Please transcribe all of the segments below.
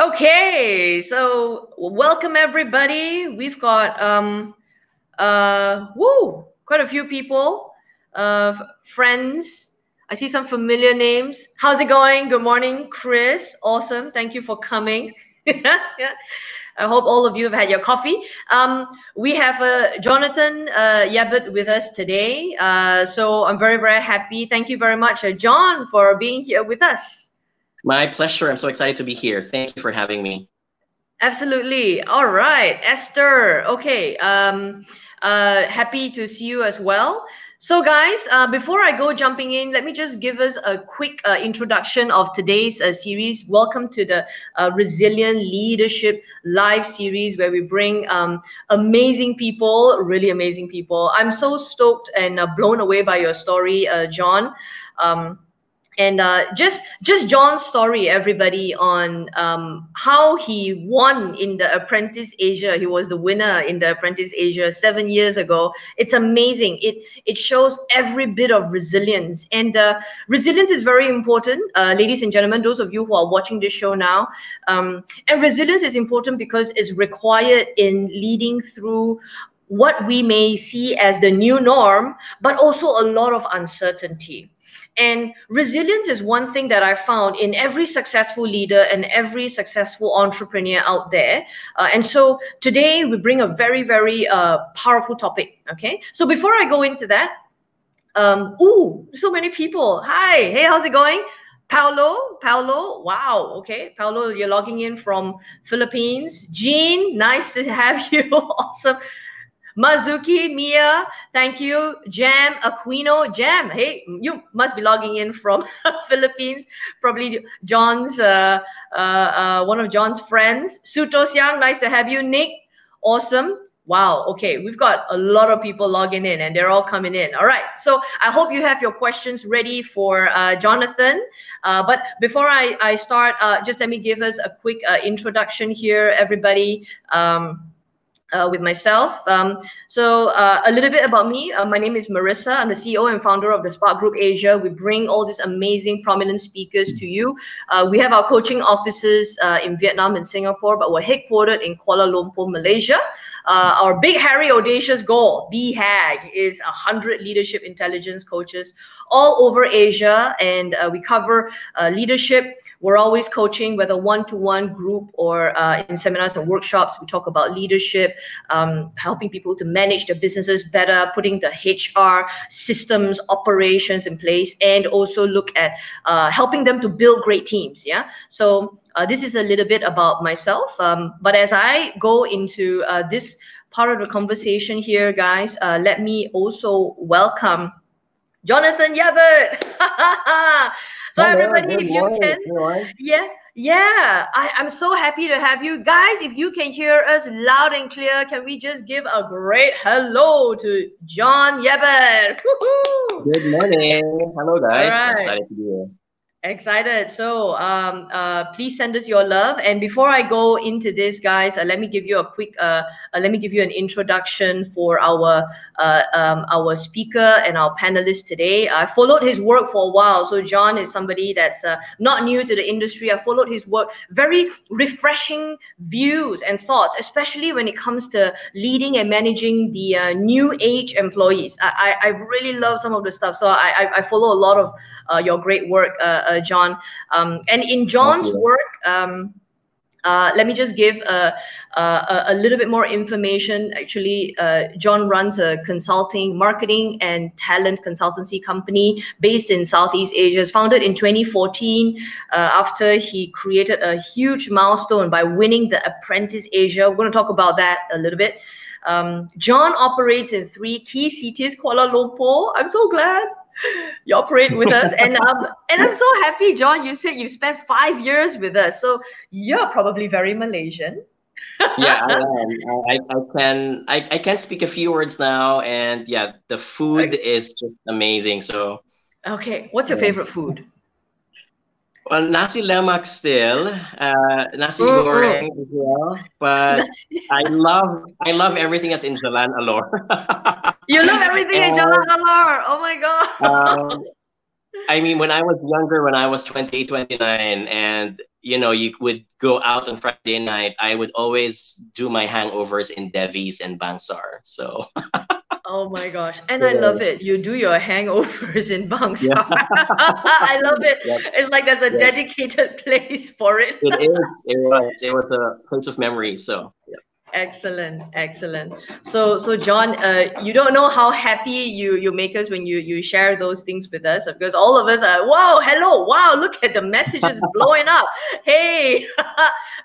Okay, so welcome everybody. We've got quite a few people, friends. I see some familiar names. How's it going? Good morning, Chris. Awesome. Thank you for coming. Yeah. I hope all of you have had your coffee. We have Jonathan Yabut with us today. So I'm very, very happy. Thank you very much, John, for being here with us. My pleasure. I'm so excited to be here. Thank you for having me. Absolutely. All right, Esther. Okay. Happy to see you as well. So, guys, before I go jumping in, let me just give us a quick introduction of today's series. Welcome to the Resilient Leadership Live series, where we bring amazing people, really amazing people. I'm so stoked and blown away by your story, John. And just John's story, everybody, on how he won in the Apprentice Asia. He was the winner in the Apprentice Asia 7 years ago. It's amazing. It shows every bit of resilience, and resilience is very important, ladies and gentlemen. Those of you who are watching this show now, and resilience is important because it's required in leading through what we may see as the new norm, but also a lot of uncertainty. And resilience is one thing that I found in every successful leader and every successful entrepreneur out there. And so today we bring a very, very powerful topic. Okay. So before I go into that, so many people. Hi. Hey, how's it going? Paulo, wow, okay. Paulo, you're logging in from Philippines. Jean, nice to have you. Awesome. Mazuki, Mia, thank you. Jam, Aquino, Jam, hey, you must be logging in from Philippines, probably John's, one of John's friends. Suto Siang, nice to have you. Nick, awesome. Wow, okay, we've got a lot of people logging in and they're all coming in. All right, so I hope you have your questions ready for Jonathan. But before I start, just let me give us a quick introduction here, everybody. With myself. So a little bit about me. My name is Marissa. I'm the CEO and founder of the Spark Group Asia. We bring all these amazing prominent speakers to you. We have our coaching offices in Vietnam and Singapore, but we're headquartered in Kuala Lumpur, Malaysia. Our big, hairy, audacious goal, BHAG, is 100 leadership intelligence coaches all over Asia. And we cover leadership. We're always coaching, whether one-to-one, group, or in seminars and workshops. We talk about leadership, helping people to manage their businesses better, putting the HR systems, operations in place, and also look at helping them to build great teams. Yeah. So this is a little bit about myself. But as I go into this part of the conversation here, guys, let me also welcome Jonathan Yabut. So Hello, everybody, good if you morning, can, everyone. yeah, I'm so happy to have you guys. If you can hear us loud and clear, can we just give a great hello to John Yabut? Woohoo! Good morning. Hello, All guys. right. Excited to be here. Excited. So please send us your love. And before I go into this, guys, let me give you a quick, let me give you an introduction for our speaker and our panelist today. I followed his work for a while. So John is somebody that's not new to the industry. I followed his work, very refreshing views and thoughts, especially when it comes to leading and managing the new age employees. I really love some of the stuff. So I follow a lot of your great work, John. And in Thank John's you. work, let me just give a little bit more information. Actually, John runs a consulting, marketing, and talent consultancy company based in Southeast Asia. It's founded in 2014 after he created a huge milestone by winning the Apprentice Asia. We're going to talk about that a little bit. John operates in 3 key cities, Kuala Lumpur. I'm so glad you operate with us, and I'm so happy, John. You said you spent 5 years with us, so you're probably very Malaysian. Yeah, I am. I can speak a few words now, and yeah, the food is just amazing. So, Okay, what's your yeah. favorite food? Well, nasi lemak still, nasi Mm-mm. goreng as well, but I love everything that's in Jalan Alor. You love everything in Jalan And Alor. Oh my god. um, I mean, when I was younger, when I was 28, 29, and you would go out on Friday night, I would always do my hangovers in Devi's and Bangsar. So, Oh my gosh. And I love so, it. You do your hangovers in yeah, Bangsar. I love it. yeah, It's like there's a yeah. dedicated place for it. It is. It was a place of memory. So, yeah. Excellent, excellent. So John, you don't know how happy you make us when you share those things with us, because all of us are, wow, hello, wow, look at the messages blowing up. Hey,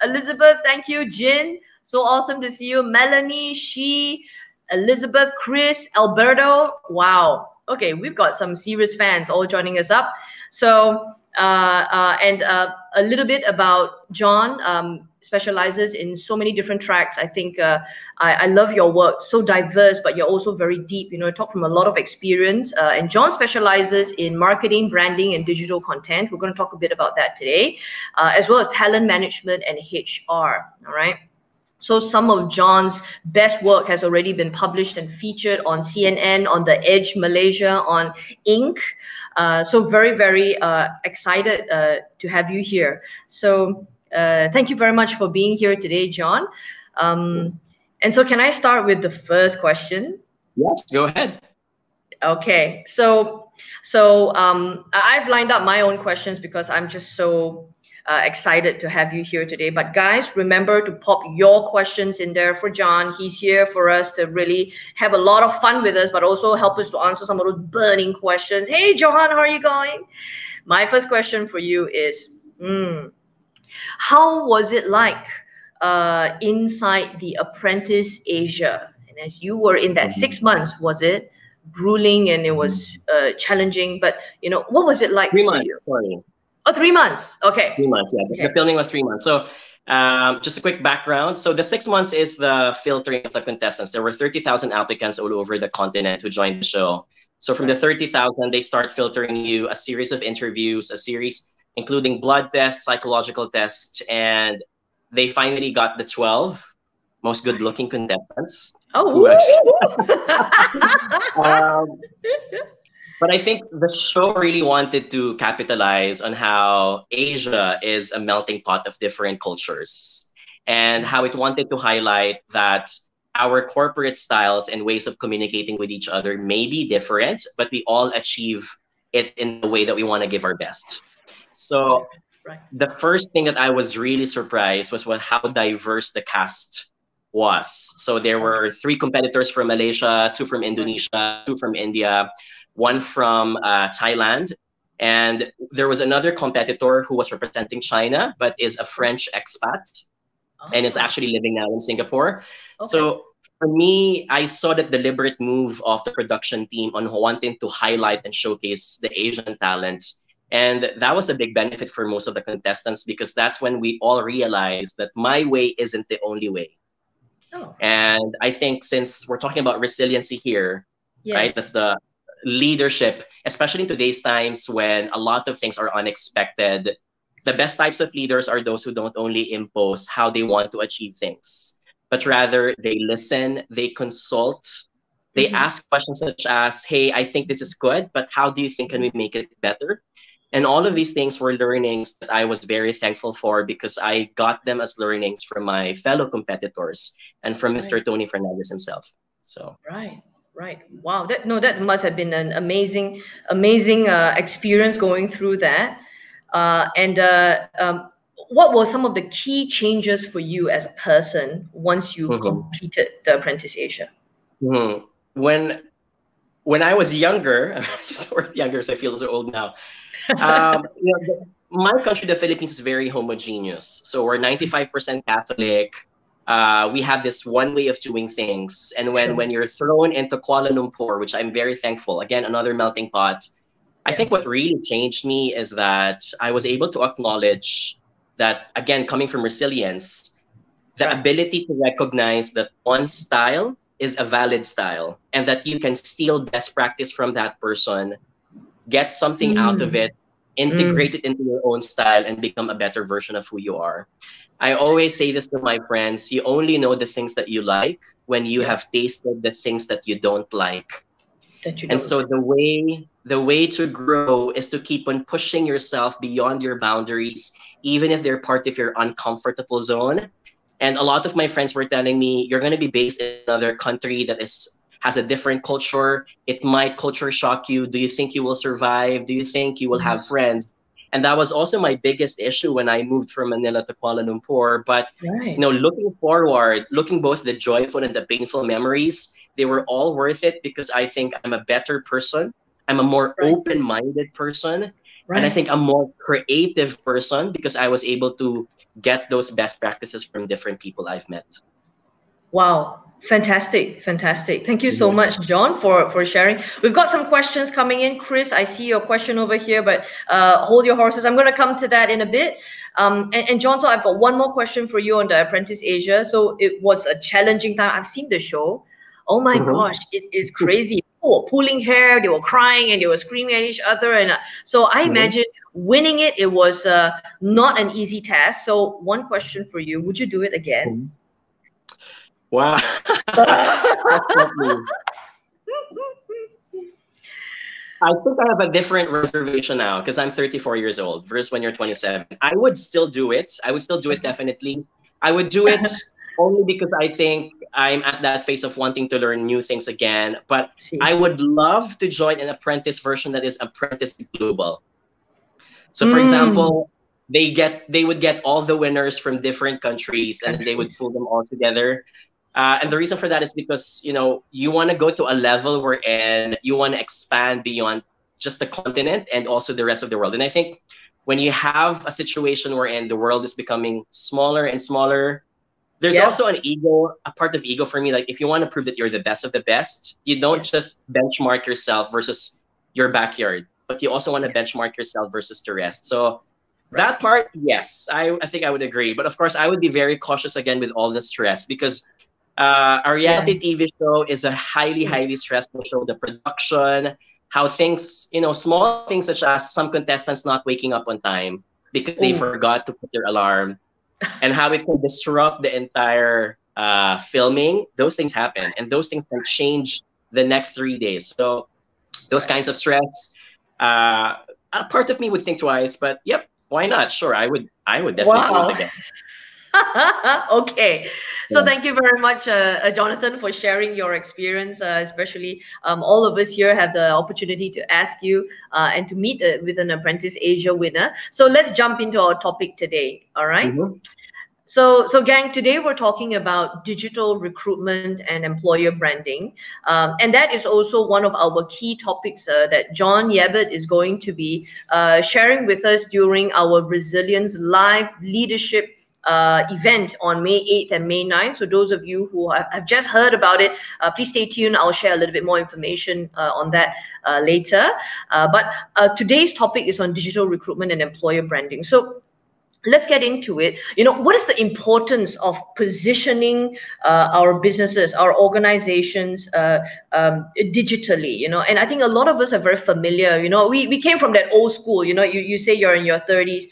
Elizabeth, thank you. Jin, so awesome to see you. Melanie, Elizabeth, Chris, Alberto. Wow. Okay, we've got some serious fans all joining us up. So and a little bit about John. Specializes in so many different tracks. I think I love your work. So diverse, but you're also very deep. You talk from a lot of experience. And John specializes in marketing, branding, and digital content. We're going to talk a bit about that today, as well as talent management and HR. All right. So some of John's best work has already been published and featured on CNN, on The Edge Malaysia, on Inc. So very, very excited to have you here. So thank you very much for being here today, John. And so can I start with the first question? Yes, go ahead. Okay. So I've lined up my own questions because I'm just so excited to have you here today. But guys, remember to pop your questions in there for John. He's here for us to really have a lot of fun with us, but also help us to answer some of those burning questions. Hey, John, how are you going? My first question for you is, how was it like inside the Apprentice Asia? And as you were in that 6 months, was it grueling and it was challenging? But, what was it like 3 for months, you? sorry. Oh, 3 months. Okay. 3 months, yeah. Okay. The filming was 3 months. So just a quick background. So the 6 months is the filtering of the contestants. There were 30,000 applicants all over the continent who joined the show. So from the 30,000, they start filtering you a series of interviews, a series including blood tests, psychological tests, and they finally got the 12 most good-looking contestants. Oh, But I think the show really wanted to capitalize on how Asia is a melting pot of different cultures and how it wanted to highlight that our corporate styles and ways of communicating with each other may be different, but we all achieve it in the way that we want to give our best. So the first thing that I was really surprised was how diverse the cast was. So there were 3 competitors from Malaysia, 2 from Indonesia, 2 from India, 1 from Thailand, and there was another competitor who was representing China, but is a French expat and is actually living now in Singapore. Okay. So for me, I saw that deliberate move of the production team on wanting to highlight and showcase the Asian talent. And that was a big benefit for most of the contestants because that's when we all realized that my way isn't the only way. Oh. And I think since we're talking about resiliency here, yes, right, that's the leadership, especially in today's times when a lot of things are unexpected. The best types of leaders are those who don't only impose how they want to achieve things, but rather they listen, they consult, they ask questions such as, hey, I think this is good, but how do you think can we make it better? And all of these things were learnings that I was very thankful for because I got them as learnings from my fellow competitors and from Mr. Tony Fernandez himself. So right. Wow. That must have been an amazing experience going through that. What were some of the key changes for you as a person once you completed the Apprentice Asia? When I was younger, so younger, so I feel so old now. My country, the Philippines, is very homogeneous. So we're 95% Catholic. We have this one way of doing things. And when you're thrown into Kuala Lumpur, which I'm very thankful, again, another melting pot, I think what really changed me is that I was able to acknowledge that, again, coming from resilience, the ability to recognize that one style is a valid style and that you can steal best practice from that person, get something out of it, integrate it into your own style, and become a better version of who you are. I always say this to my friends, you only know the things that you like when you have tasted the things that you don't like. that you And don't. so the way to grow is to keep on pushing yourself beyond your boundaries, even if they're part of your uncomfortable zone. And a lot of my friends were telling me, you're going to be based in another country that is has a different culture. It might culture shock you. Do you think you will survive? Do you think you will Mhm. have friends? And that was also my biggest issue when I moved from Manila to Kuala Lumpur. But Right. looking forward, looking both the joyful and the painful memories, they were all worth it because I think I'm a better person. I'm a more Right. open-minded person. And I Right. think I'm more creative person because I was able to get those best practices from different people I've met. Wow. Fantastic. Fantastic. Thank you so Mhm. much, John, for sharing. We've got some questions coming in. Chris, I see your question over here, but hold your horses. I'm going to come to that in a bit. And John, so I've got one more question for you on the Apprentice Asia. So it was a challenging time. I've seen the show. Oh my Mhm. gosh, it is crazy. People were pulling hair, they were crying, and they were screaming at each other. And so I Mhm. imagine winning it, it was not an easy task. So one question for you: would you do it again? Mhm. Wow. Definitely. I think I have a different reservation now because I'm 34 years old versus when you're 27. I would still do it. I would still do it definitely. I would do it only because I think I'm at that phase of wanting to learn new things again. But See. I would love to join an apprentice version that is apprentice global. So for Mm, example, they would get all the winners from different countries and they would countries. pull them all together. And the reason for that is because you want to go to a level wherein you want to expand beyond just the continent and also the rest of the world. And I think when you have a situation wherein the world is becoming smaller and smaller, there's Yep. also an ego, a part of ego for me. Like if you want to prove that you're the best of the best, you don't Yes. just benchmark yourself versus your backyard, but you also want to Yes. benchmark yourself versus the rest. So Right. that part, yes, I think I would agree. But of course, I would be very cautious again with all the stress because a Yeah. reality TV show is a highly, Mm. highly stressful show. The production, how things, small things such as some contestants not waking up on time because they Oh. forgot to put their alarm, and how it can disrupt the entire filming. Those things happen, and those things can change the next 3 days. So those Right. kinds of stress, a part of me would think twice, but yep, why not? Sure, I would definitely do it Wow. again. Okay. So Yeah. thank you very much, Jonathan, for sharing your experience. Especially, all of us here have the opportunity to ask you and to meet with an Apprentice Asia winner. So let's jump into our topic today. All right. Mhm. So gang, today we're talking about digital recruitment and employer branding, and that is also one of our key topics that John Yabut is going to be sharing with us during our Resilience Live Leadership event on May 8th and May 9th. So those of you who have just heard about it, please stay tuned. I'll share a little bit more information on that later. But today's topic is on digital recruitment and employer branding. So let's get into it. What is the importance of positioning our businesses, our organizations, digitally? And I think a lot of us are very familiar. We came from that old school. You say you're in your 30s.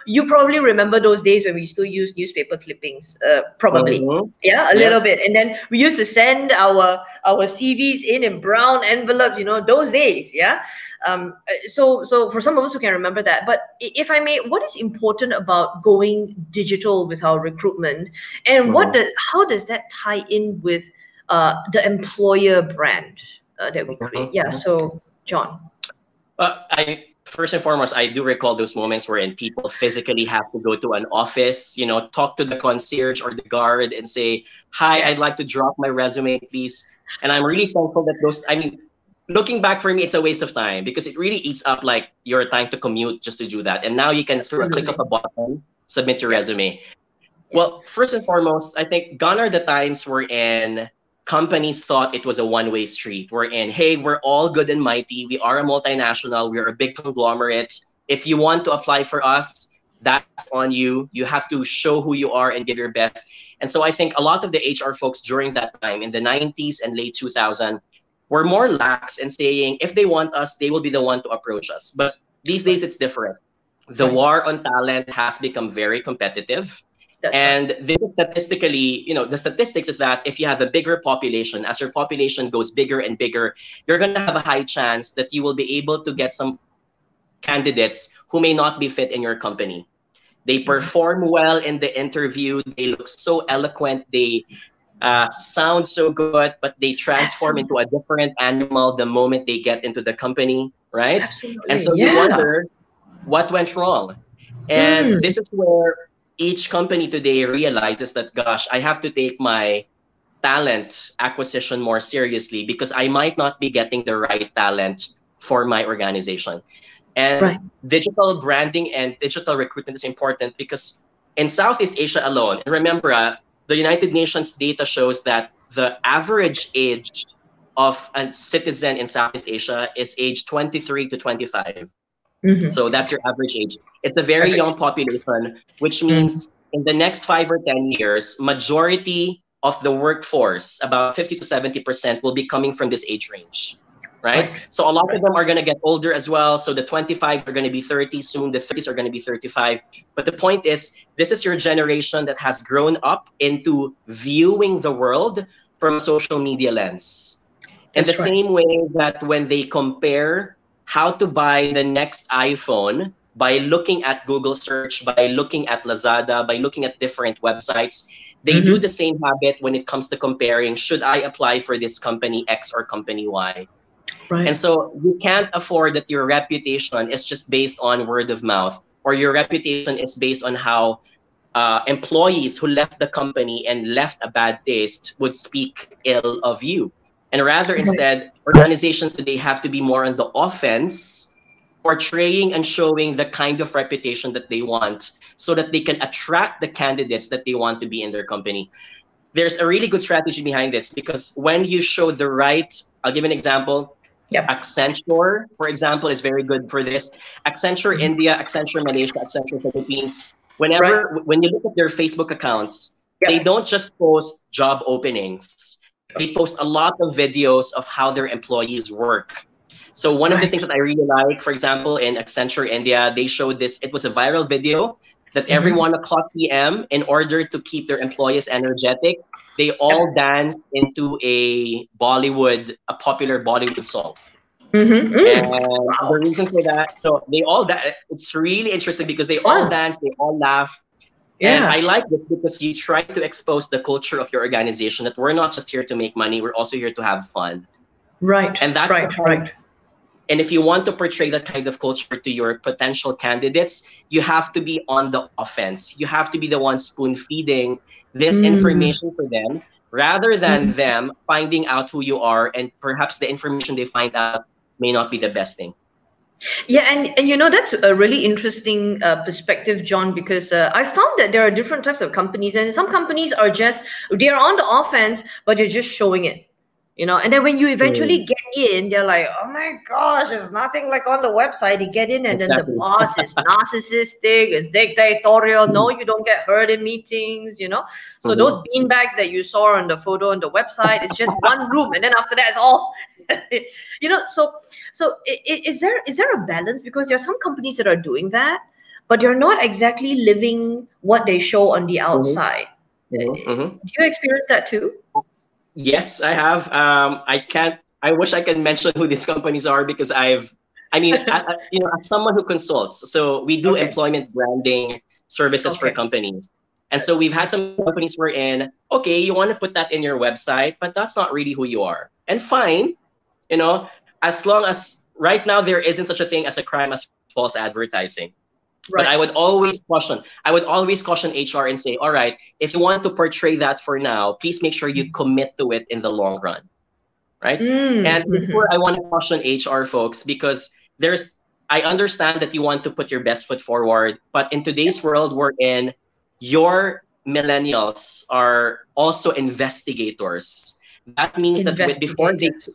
You probably remember those days when we still use newspaper clippings, probably. Mhm. Yeah, a Yep. little bit. And then we used to send our CVs in brown envelopes, those days. Yeah. So for some of us who can remember that, but if I may, what is important about going digital with our recruitment, and Mhm. how does that tie in with the employer brand that we create? Mhm. Yeah. Mhm. So John. I first and foremost, I do recall those moments wherein people physically have to go to an office, talk to the concierge or the guard and say, "Hi, Yeah. I'd like to drop my resume, please." And I'm really thankful that those. I mean, looking back for me, it's a waste of time because it really eats up like your time to commute just to do that. And now you can, through a click of Absolutely. a button, submit your Yeah. resume. Yeah. Well, first and foremost, I think gone are the times wherein companies thought it was a one-way street. Wherein, hey, we're all good and mighty. We are a multinational. We're a big conglomerate. If you want to apply for us, that's on you. You have to show who you are and give your best. And so I think a lot of the HR folks during that time in the 90s and late 2000 were more lax in saying if they want us, they will be the one to approach us. But these Right. days it's different. The Right. war on talent has become very competitive, That's right. And this is statistically, the statistics is that if you have a bigger population, as your population goes bigger and bigger, you're going to have a high chance that you will be able to get some candidates who may not be fit in your company. They perform well in the interview. They look so eloquent. They sound so good, but they transform into Absolutely. a different animal the moment they get into the company, right? And Absolutely. so you Yeah. wonder what went wrong. And Mm. this is where each company today realizes that, gosh, I have to take my talent acquisition more seriously because I might not be getting the right talent for my organization. And Right. digital branding and digital recruitment is important because in Southeast Asia alone, and remember, the United Nations data shows that the average age of a citizen in Southeast Asia is age 23 to 25. Mm-hmm. So that's your average age. It's a very Average. young population, which Mm. means in the next 5 or 10 years, majority of the workforce, about 50 to 70%, will be coming from this age range, right? Right. So a lot of Right. them are going to get older as well. So the 25s are going to be 30 soon, the 30s are going to be 35. But the point is, this is your generation that has grown up into viewing the world from a social media lens. In the That's right. same way that when they compare how to buy the next iPhone by looking at Google search, by looking at Lazada, by looking at different websites, they do Mm-hmm. the same habit when it comes to comparing, should I apply for this company X or company Y? And Right. so you can't afford that your reputation is just based on word of mouth, or your reputation is based on how employees who left the company and left a bad taste would speak ill of you. And rather, Right. instead, organizations today have to be more on the offense, portraying and showing the kind of reputation that they want so that they can attract the candidates that they want to be in their company. There's a really good strategy behind this because when you show the right, I'll give an example. Yep. Accenture, for example, is very good for this. Accenture Mhm. India, Accenture Malaysia, Accenture Philippines. Right. When you look at their Facebook accounts, they Yep. don't just post job openings. They post a lot of videos of how their employees work. So one of the Right. things that I really like, for example, in Accenture India, they showed this. It was a viral video that every Mm-hmm. 1 o'clock p.m., in order to keep their employees energetic, they all Yep. dance into a popular Bollywood song. Mm-hmm. Mm. And the Wow. reason for that, so they all it's really interesting because they all Fun. dance, they all laugh. And I Yeah. like this because you try to expose the culture of your organization that we're not just here to make money, we're also here to have fun. Right. And that's the Right. kind Right. and if you want to portray that kind of culture to your potential candidates, you have to be on the offense. You have to be the one spoon feeding this Mm. information for them rather than Mm. them finding out who you are and perhaps the information they find out may not be the best thing. Yeah, and that's a really interesting perspective, John, because I found that there are different types of companies, and some companies are just they're on the offense, but they're just showing it, and then when you eventually Mm, get in, they're like, oh my gosh, there's nothing like on the website. You get in, and then the exactly. boss is narcissistic, is dictatorial. No, you don't get heard in meetings. So Mhm. those beanbags that you saw on the photo on the website, it's just one room, and then after that, it's all, so is there a balance, because there are some companies that are doing that, but they're not exactly living what they show on the Mhm. outside. Mhm. Mhm. Do you experience that too? Yes, I have. I can't. I wish I can mention who these companies are because I mean, as someone who consults, so we do Okay. employment branding services for Okay. companies, and so we've had some companies we're in. Okay, you want to put that in your website, but that's not really who you are. And fine, as long as right now there isn't such a thing as a crime as false advertising. But Right. I would always caution HR and say, all right, if you want to portray that for now, please make sure you commit to it in the long run, right? And this is where Mm-hmm. I want to caution HR folks because I understand that you want to put your best foot forward, but in today's world we're in, your millennials are also investigators. That means that Investigators.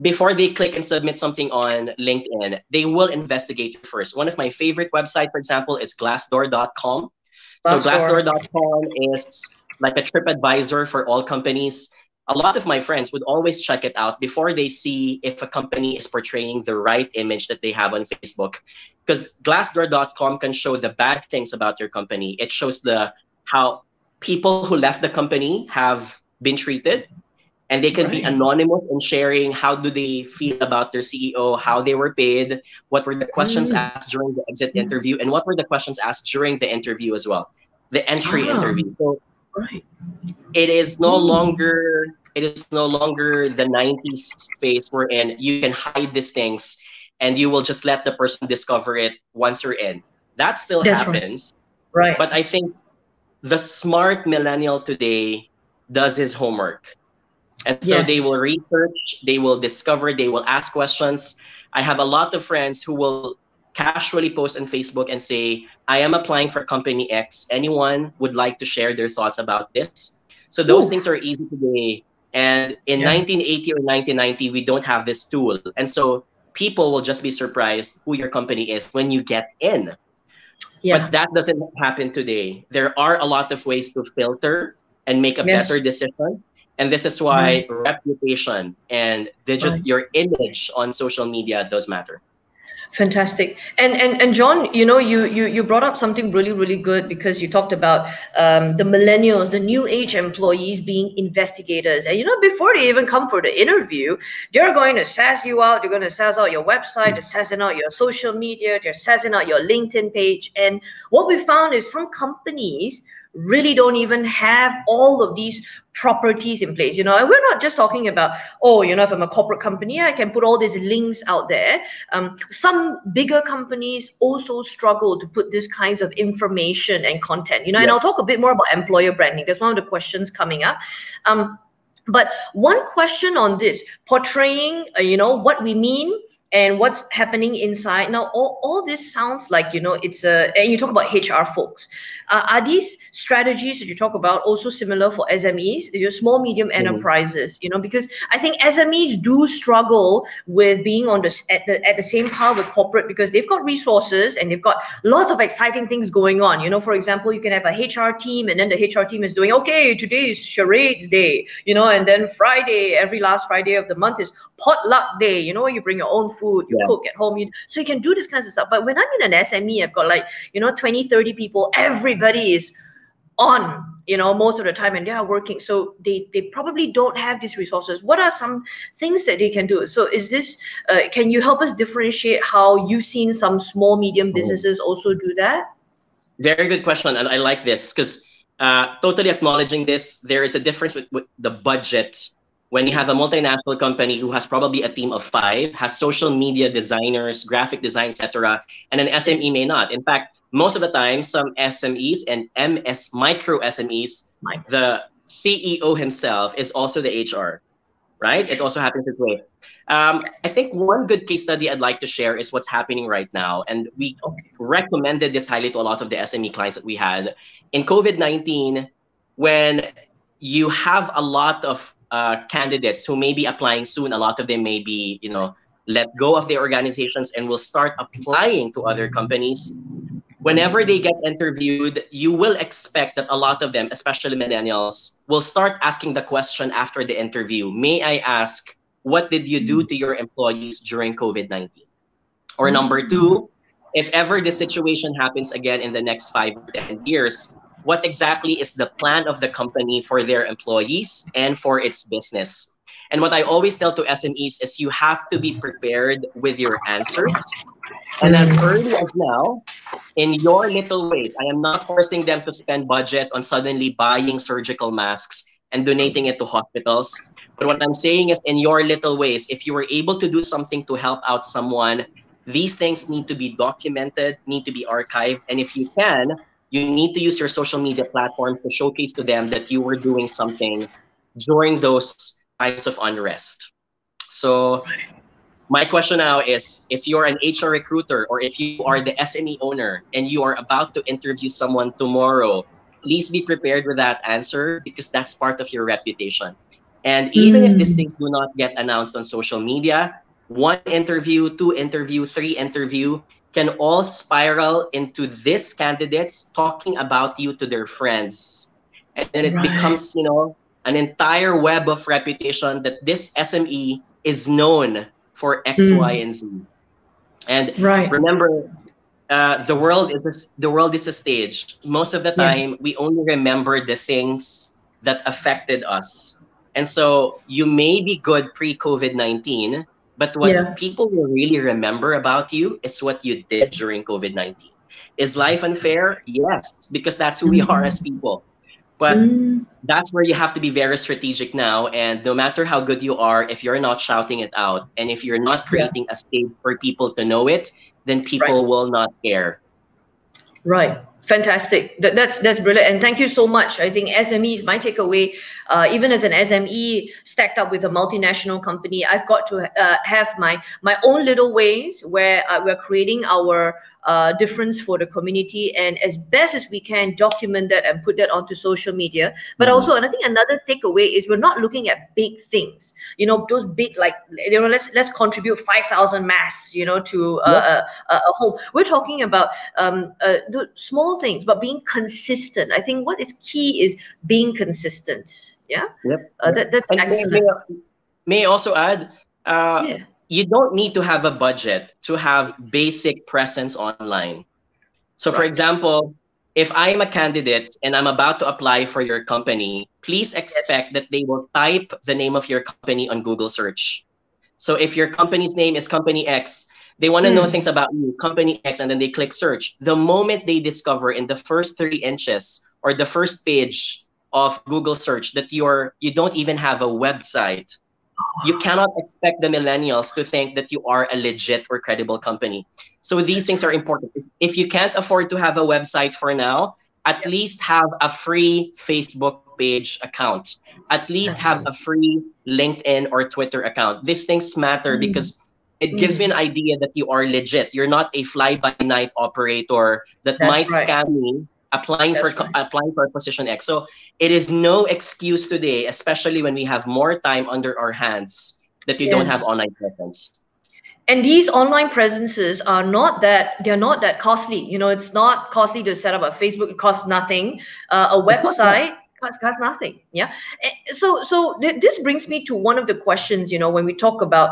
before they click and submit something on LinkedIn, they will investigate you first. One of my favorite websites, for example, is glassdoor.com. So Glassdoor. glassdoor.com is like a trip advisor for all companies. A lot of my friends would always check it out before they see if a company is portraying the right image that they have on Facebook. Because glassdoor.com can show the bad things about your company. It shows the how people who left the company have been treated, and they can be Right. anonymous in sharing how do they feel about their CEO, how they were paid, what were the questions Mm. asked during the exit Mm. interview, and what were the questions asked during the interview as well, the entry Ah, interview. So right. it is no Mm. longer the 90s phase wherein you can hide these things and you will just let the person discover it once you're in. That still That's right. happens, Right. but I think the smart millennial today does his homework. And so they will Yes. research, they will discover, they will ask questions. I have a lot of friends who will casually post on Facebook and say, I am applying for company X. Anyone would like to share their thoughts about this? So those Ooh. things are easy today. And in Yeah. 1980 or 1990, we don't have this tool. And so people will just be surprised who your company is when you get in. But Yeah. that doesn't happen today. There are a lot of ways to filter and make a better Yes. decision. And this is Right. why reputation and Right. your image on social media does matter. Fantastic. And John, you brought up something really, really good because you talked about the millennials, the new age employees being investigators. And before they even come for the interview, they're going to sass you out. They're going to sass out your website, they're sassing out your social media, they're sassing out your LinkedIn page. And what we found is some companies really don't even have all of these properties in place, and we're not just talking about, oh, if I'm a corporate company, I can put all these links out there. Some bigger companies also struggle to put these kinds of information and content, and Yeah. I'll talk a bit more about employer branding. That's one of the questions coming up. But one question on this, portraying, what we mean and what's happening inside. Now, all this sounds like, it's and you talk about HR folks. Are these strategies that you talk about also similar for SMEs, your small, medium Mhm. enterprises? Because I think SMEs do struggle with being on at the same par with corporate because they've got resources and they've got lots of exciting things going on. For example, you can have a HR team and then the HR team is doing, okay, today is charades day, and then Friday, every last Friday of the month is potluck day, you bring your own food, you Yeah. cook at home, so you can do this kinds of stuff. But when I'm in an SME, I've got like 20, 30 people, everybody is on, most of the time, and they are working, so they probably don't have these resources. What are some things that they can do? So is this can you help us differentiate how you've seen some small medium Mhm. businesses also do that? Very good question. And I like this because totally acknowledging this, there is a difference with the budget when you have a multinational company who has probably a team of five, has social media designers, graphic design, etc., and an Yes. SME may not. In fact, most of the time, some SMEs and micro SMEs, Mike. the CEO himself is also the HR, right? It also happens this way. I think one good case study I'd like to share is what's happening right now. And we Okay. recommended this highly to a lot of the SME clients that we had. In COVID-19, when you have a lot of candidates who may be applying soon, a lot of them may be, let go of their organizations and will start applying to other companies. Whenever they get interviewed, you will expect that a lot of them, especially millennials, will start asking the question after the interview. May I ask, what did you do to your employees during COVID-19? Or number Mm. two, if ever the situation happens again in the next 5 or 10 years, what exactly is the plan of the company for their employees and for its business? And what I always tell to SMEs is you have to be prepared with your answers. And as Mm. early as now, in your little ways, I am not forcing them to spend budget on suddenly buying surgical masks and donating it to hospitals. But what I'm saying is, in your little ways, if you were able to do something to help out someone, these things need to be documented, need to be archived. And if you can, you need to use your social media platforms to showcase to them that you were doing something during those times of unrest. So my question now is, if you're an HR recruiter or if you are the SME owner and you are about to interview someone tomorrow, please be prepared with that answer because that's part of your reputation. And even if these Mm. things do not get announced on social media, one interview, two interview, three interview can all spiral into these candidates talking about you to their friends. And then it Right. becomes, an entire web of reputation that this SME is known for X, Y, Mm. and Z. And Right. remember, the world is a stage. Most of the Yeah. time, we only remember the things that affected us. And so you may be good pre-COVID-19, but what Yeah. people will really remember about you is what you did during COVID-19. Is life unfair? Yes, because that's who we are as Mm. people. But Mm. that's where you have to be very strategic now. And no matter how good you are, if you're not shouting it out and if you're not Yeah. creating a stage for people to know it, then Right. people will not care. Right. Fantastic. That's brilliant. And thank you so much. I think SMEs, my takeaway, even as an SME stacked up with a multinational company, I've got to have my own little ways where we're creating our difference for the community, and as best as we can document that and put that onto social media. But Mhm. also, and I think another takeaway is we're not looking at big things. You know, those big, like, you know, let's contribute 5,000 masks, you know, to Yep, a home. We're talking about the small things, but being consistent. I think what is key is being consistent. Yeah, yep, yep. that's And excellent. may I also add, uh, Yeah, you don't need to have a budget to have basic presence online. So, for right. example, if I am a candidate and I'm about to apply for your company, please Yes. expect that they will type the name of your company on Google search. So if your company's name is Company X, they want to know Mm. things about you, Company X, and then they click search. The moment they discover in the first 3 inches or the first page of Google search that you don't even have a website, you cannot expect the millennials to think that you are a legit or credible company. So these That's things are true. important. If you can't afford to have a website for now, at Yep. least have a free Facebook page account. At least That's have true. a free LinkedIn or Twitter account. These things matter Mm. because it gives me Mm. an idea that you are legit. You're not a fly-by-night operator that That's might right. scam me That's right. applying for position X. So it is no excuse today, especially when we have more time under our hands, that you don't have Yes. online presence. And these online presences are not that, they're not that costly. You know, it's not costly to set up a Facebook. It costs nothing. A Of course not. website costs nothing. Yeah. This brings me to one of the questions. You know, when we talk about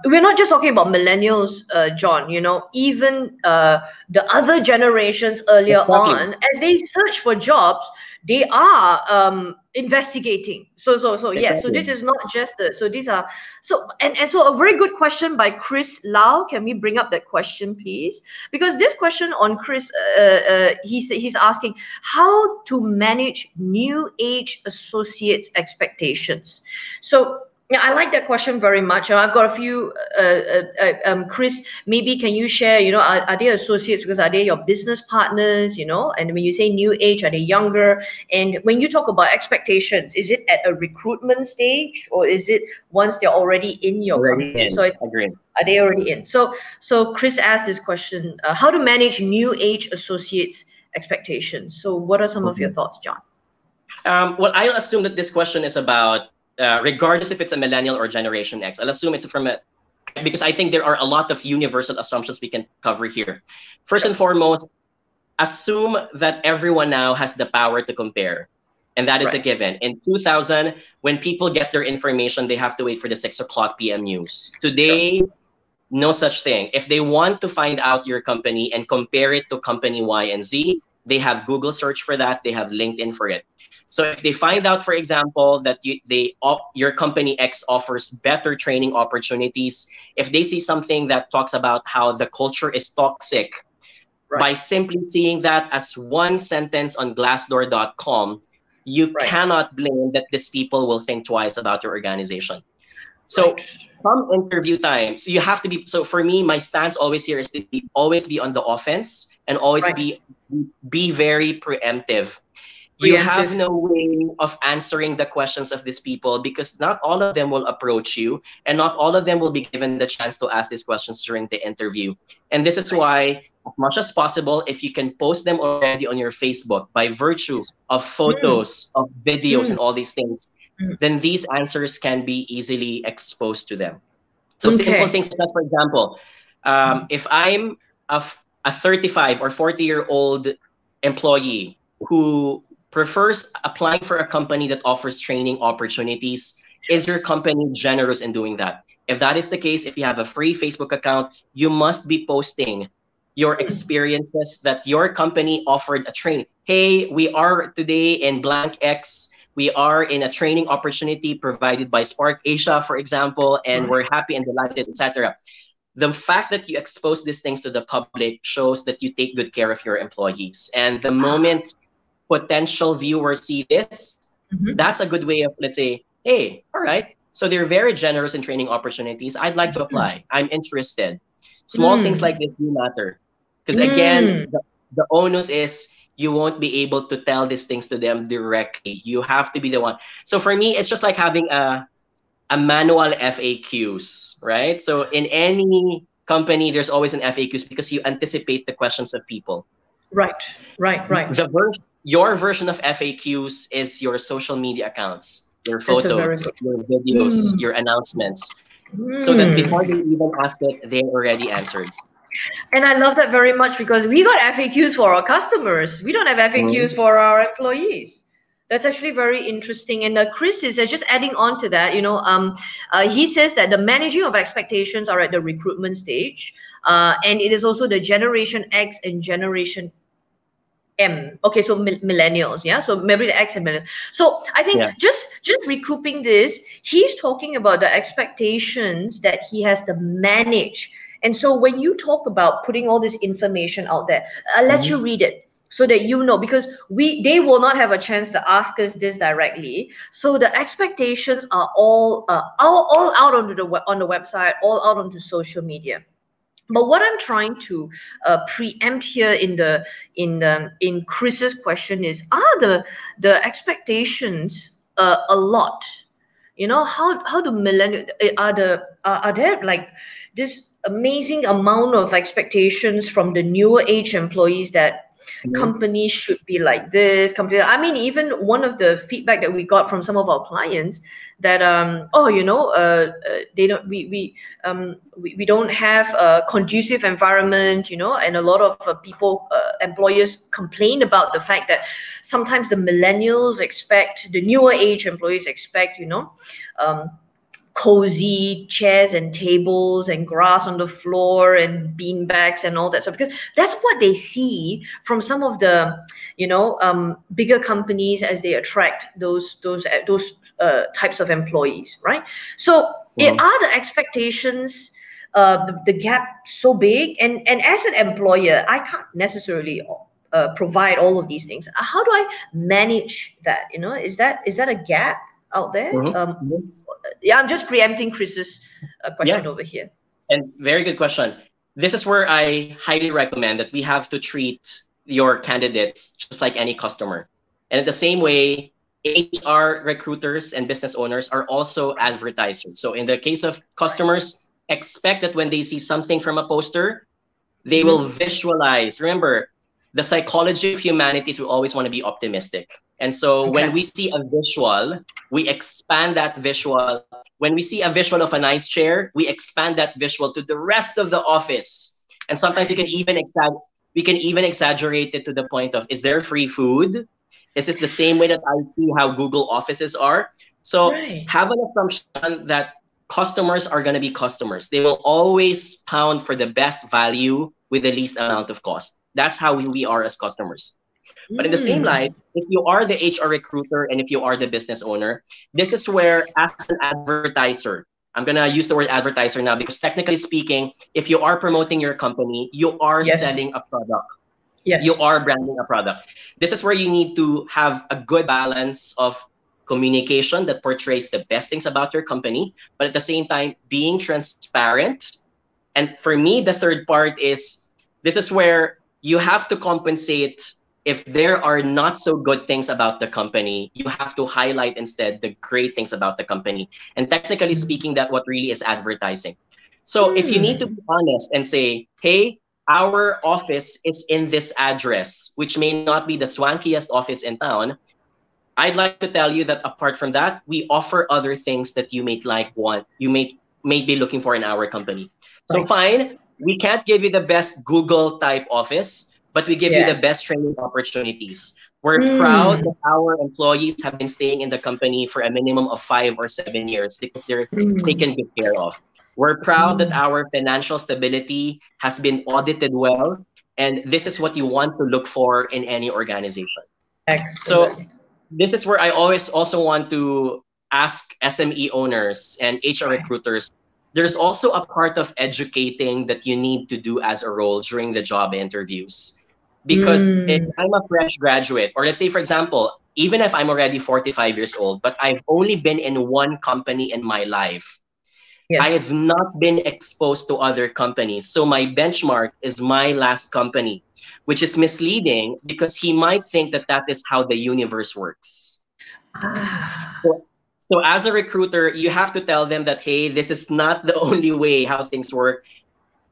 we're not just talking about millennials, John. You know, even the other generations earlier Exactly. on, as they search for jobs, they are investigating. So yeah. So Exactly. this is not just the. So these are so a very good question by Chris Lau. Can we bring up that question, please? Because this question on Chris, he's asking how to manage new age associates' expectations. So yeah, I like that question very much. I've got a few. Chris, maybe can you share? You know, are they associates because are they your business partners? You know, and when you say new age, are they younger? And when you talk about expectations, is it at a recruitment stage or is it once they're already in your Already company? So in. Agree. are they already in? So Chris asked this question: how to manage new age associates' expectations. So what are some of your Mhm. thoughts, John? Well, I'll assume that this question is about, regardless if it's a millennial or Generation X, I'll assume it's from a, because I think there are a lot of universal assumptions we can cover here. First Sure. and foremost, assume that everyone now has the power to compare. And that is a Right. given. In 2000, when people get their information, they have to wait for the 6 o'clock p.m. news. Sure. Today, no such thing. If they want to find out your company and compare it to company Y and Z, they have Google search for that. They have LinkedIn for it. So if they Yeah. find out, for example, that your company X offers better training opportunities, if they see something that talks about how the culture is toxic, Right. by simply seeing that as one sentence on glassdoor.com, you Right. cannot blame that these people will think twice about your organization. Right. So come interview time, so you have to be. So for me, my stance always here is to always be on the offense and always Right. be very preemptive. You have Preemptive. no way of answering the questions of these people because not all of them will approach you and not all of them will be given the chance to ask these questions during the interview. And this is I see. why, as much as possible, if you can post them already on your Facebook by virtue of Mm. photos, of videos, Mm. and all these things, Mm. then these answers can be easily exposed to them. So simple Okay. things such as, for example, if I'm a 35 or 40-year-old employee who prefers applying for a company that offers training opportunities, Sure. is your company generous in doing that? If that is the case, if you have a free Facebook account, you must be posting. your experiences that your company offered a training. Hey, we are today in blank X. We are in a training opportunity provided by Spark Asia, for example, and we're happy and delighted, etc. The fact that you expose these things to the public shows that you take good care of your employees. And the moment potential viewers see this, that's a good way of, let's say, hey, all right, so they're very generous in training opportunities. I'd like to apply. I'm interested. Small things like this do matter. Because again, the onus is you won't be able to tell these things to them directly. You have to be the one. So for me, it's just like having a manual FAQs, right? So in any company, there's always an FAQs because you anticipate the questions of people. Right. Your version of FAQs is your social media accounts, your photos, your videos, your announcements, so that before they even ask it, they already answered. And I love that very much because we got FAQs for our customers. We don't have FAQs for our employees. That's actually very interesting. And Chris is just adding on to that. He says that the managing of expectations are at the recruitment stage, and it is also the Generation X and Generation M. Okay, so millennials, yeah. So maybe the X and millennials. So I think just recouping this, he's talking about the expectations that he has to manage. And so when you talk about putting all this information out there, I'll let you read it so that you know, because they will not have a chance to ask us this directly. So the expectations are all out on the website, all out onto social media. But what I'm trying to preempt here in Chris's question is, are the expectations a lot? How do millennials are there like this amazing amount of expectations from the newer age employees that companies should be like this? I mean, even one of the feedback that we got from some of our clients that they don't we don't have a conducive environment, and a lot of employers complain about the fact that sometimes the millennials expect, the newer age employees expect, cozy chairs and tables and grass on the floor and bean bags and all that stuff, because that's what they see from some of the bigger companies as they attract those types of employees, right? So are the expectations, the gap so big, and as an employer I can't necessarily provide all of these things. How do I manage that? Is that a gap out there? Yeah, I'm just preempting Chris's question over here. And very good question. This is where I highly recommend that we have to treat your candidates just like any customer. And in the same way, HR recruiters and business owners are also advertisers. So in the case of customers, expect that when they see something from a poster, they will visualize. Remember, the psychology of humanities, we always want to be optimistic. And so when we see a visual, we expand that visual. When we see a visual of a nice chair, we expand that visual to the rest of the office. And sometimes we can even exaggerate it to the point of, is there free food? Is this the same way that I see how Google offices are? So have an assumption that customers are going to be customers. They will always pound for the best value with the least amount of cost. That's how we are as customers. But in the same light, if you are the HR recruiter and if you are the business owner, this is where, as an advertiser, I'm going to use the word advertiser now because technically speaking, if you are promoting your company, you are selling a product. You are branding a product. This is where you need to have a good balance of communication that portrays the best things about your company, but at the same time, being transparent. And for me, the third part is, this is where you have to compensate. If there are not so good things about the company, you have to highlight instead the great things about the company. And technically speaking, that's what really is advertising. So if you need to be honest and say, hey, our office is in this address, which may not be the swankiest office in town, I'd like to tell you that apart from that, we offer other things that you may be looking for in our company. So fine, we can't give you the best Google type office, but we give you the best training opportunities. We're proud that our employees have been staying in the company for a minimum of 5 or 7 years because they're taken good care of. We're proud that our financial stability has been audited well. And this is what you want to look for in any organization. Excellent. So this is where I always also want to ask SME owners and HR recruiters. There's also a part of educating that you need to do as a role during the job interviews. Because if I'm a fresh graduate, or let's say, for example, even if I'm already 45 years old, but I've only been in one company in my life, Yes. I have not been exposed to other companies. So my benchmark is my last company, which is misleading because he might think that that is how the universe works. So as a recruiter, you have to tell them that, hey, this is not the only way how things work.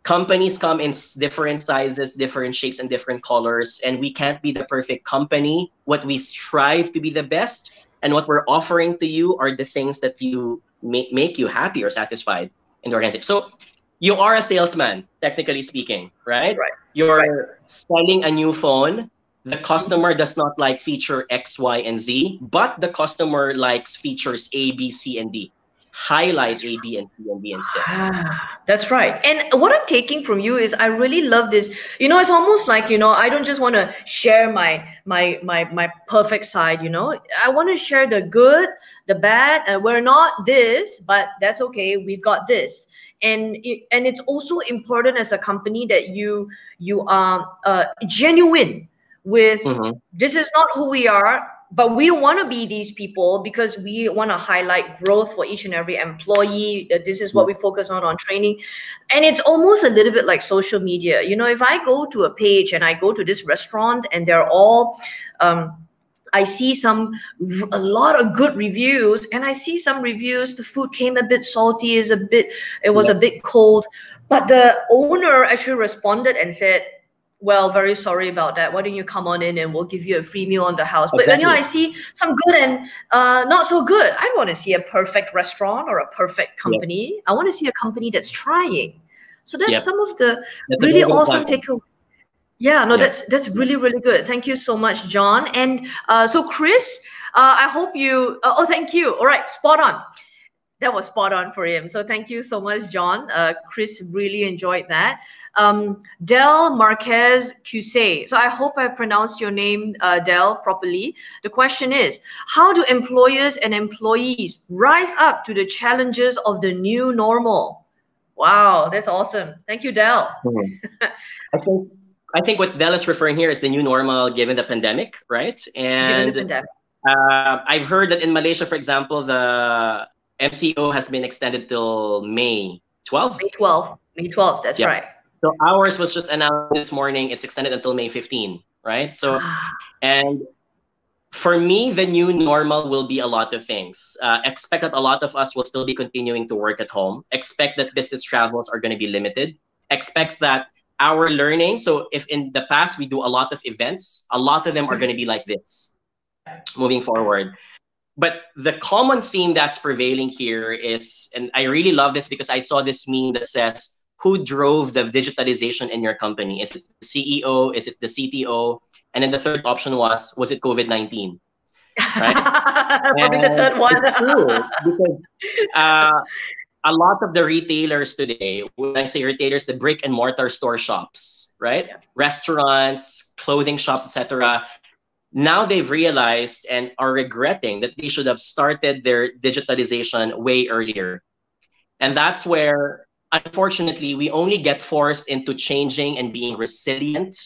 Companies come in different sizes, different shapes, and different colors, and we can't be the perfect company. What we strive to be the best, and what we're offering to you are the things that you make you happy or satisfied in the organization. So you are a salesman, technically speaking, right? You're selling a new phone. The customer does not like feature X, Y, and Z, but the customer likes features A, B, C, and D. Highlight A, B, and C, and D instead. That's right. And what I'm taking from you is I really love this. It's almost like, I don't just want to share my perfect side, I want to share the good, the bad, and we're not this, but that's okay. We've got this. And it's also important as a company that you are genuine with this is not who we are, but we don't want to be these people because we want to highlight growth for each and every employee. This is what we focus on training. And it's almost a little bit like social media. If I go to a page and I go to this restaurant and they're all I see a lot of good reviews, and I see some reviews the food came a bit salty, it was a bit cold, but the owner actually responded and said, well, very sorry about that. Why don't you come on in and we'll give you a free meal on the house. But I see some good and not so good. I don't want to see a perfect restaurant or a perfect company. I want to see a company that's trying. So that's some of the really awesome takeaways. Yeah, no, that's really, really good. Thank you so much, John. And so Chris, I hope you, thank you. All right, spot on. That was spot on for him. So thank you so much, John. Chris really enjoyed that. Del Marquez Cusay. So I hope I pronounced your name, Del, properly. The question is, how do employers and employees rise up to the challenges of the new normal? Wow, that's awesome. Thank you, Del. I think what Del is referring here is the new normal given the pandemic, right? And given the pandemic. I've heard that in Malaysia, for example, the MCO has been extended till May 12th? May 12th, that's right. So ours was just announced this morning. It's extended until May 15, right? So, and for me, the new normal will be a lot of things. Expect that a lot of us will still be continuing to work at home. Expect that business travels are going to be limited. Expects that our learning, so if in the past we do a lot of events, a lot of them are going to be like this moving forward. But the common theme that's prevailing here is, and I really love this because I saw this meme that says, who drove the digitalization in your company? Is it the CEO? Is it the CTO? And then the third option was it COVID-19? Right? Probably the third one. It's true, because a lot of the retailers today, when I say retailers, the brick and mortar store shops, right? Restaurants, clothing shops, etc. Now they've realized and are regretting that they should have started their digitalization way earlier. And that's where, unfortunately, we only get forced into changing and being resilient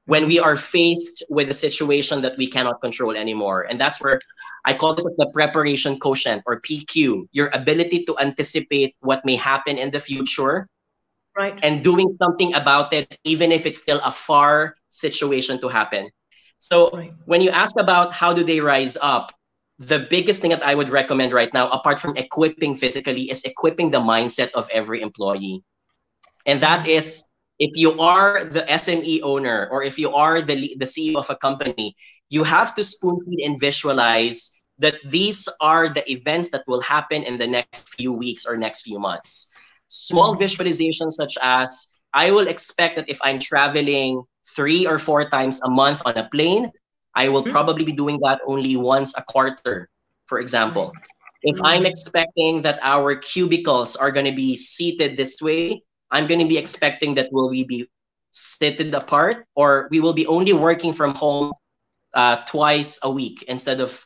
when we are faced with a situation that we cannot control anymore. And that's where I call this the preparation quotient, or PQ, your ability to anticipate what may happen in the future, right, and doing something about it, even if it's still a far situation to happen. So when you ask about how do they rise up, the biggest thing that I would recommend right now, apart from equipping physically, is equipping the mindset of every employee. And that is, if you are the SME owner, or if you are the CEO of a company, you have to spoon feed and visualize that these are the events that will happen in the next few weeks or next few months. Small visualizations such as, I will expect that if I'm traveling 3 or 4 times a month on a plane, I will probably be doing that only once a quarter, for example. If I'm expecting that our cubicles are going to be seated this way, I'm going to be expecting that will we be seated apart, or we will be only working from home twice a week instead of,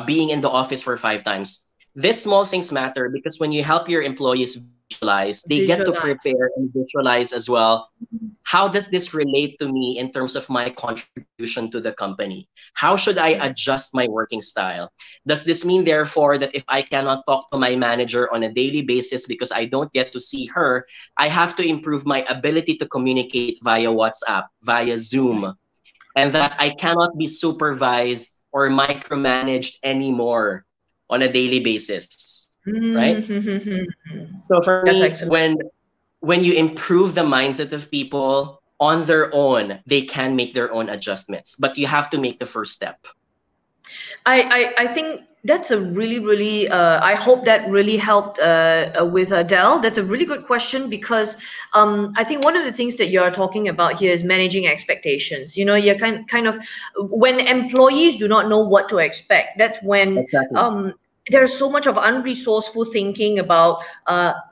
being in the office for 5 times. These small things matter because when you help your employees visualize, they get to Visualize. prepare and visualize as well. How does this relate to me in terms of my contribution to the company? How should I adjust my working style? Does this mean, therefore, that if I cannot talk to my manager on a daily basis because I don't get to see her, I have to improve my ability to communicate via WhatsApp, via Zoom, and that I cannot be supervised or micromanaged anymore on a daily basis, right? So for That's me, excellent. when you improve the mindset of people on their own, they can make their own adjustments, but you have to make the first step. I think that's a really I hope that really helped with Adele. That's a really good question because I think one of the things that you're talking about here is managing expectations. You're kind of when employees do not know what to expect. That's when Exactly. there's so much of unresourceful thinking about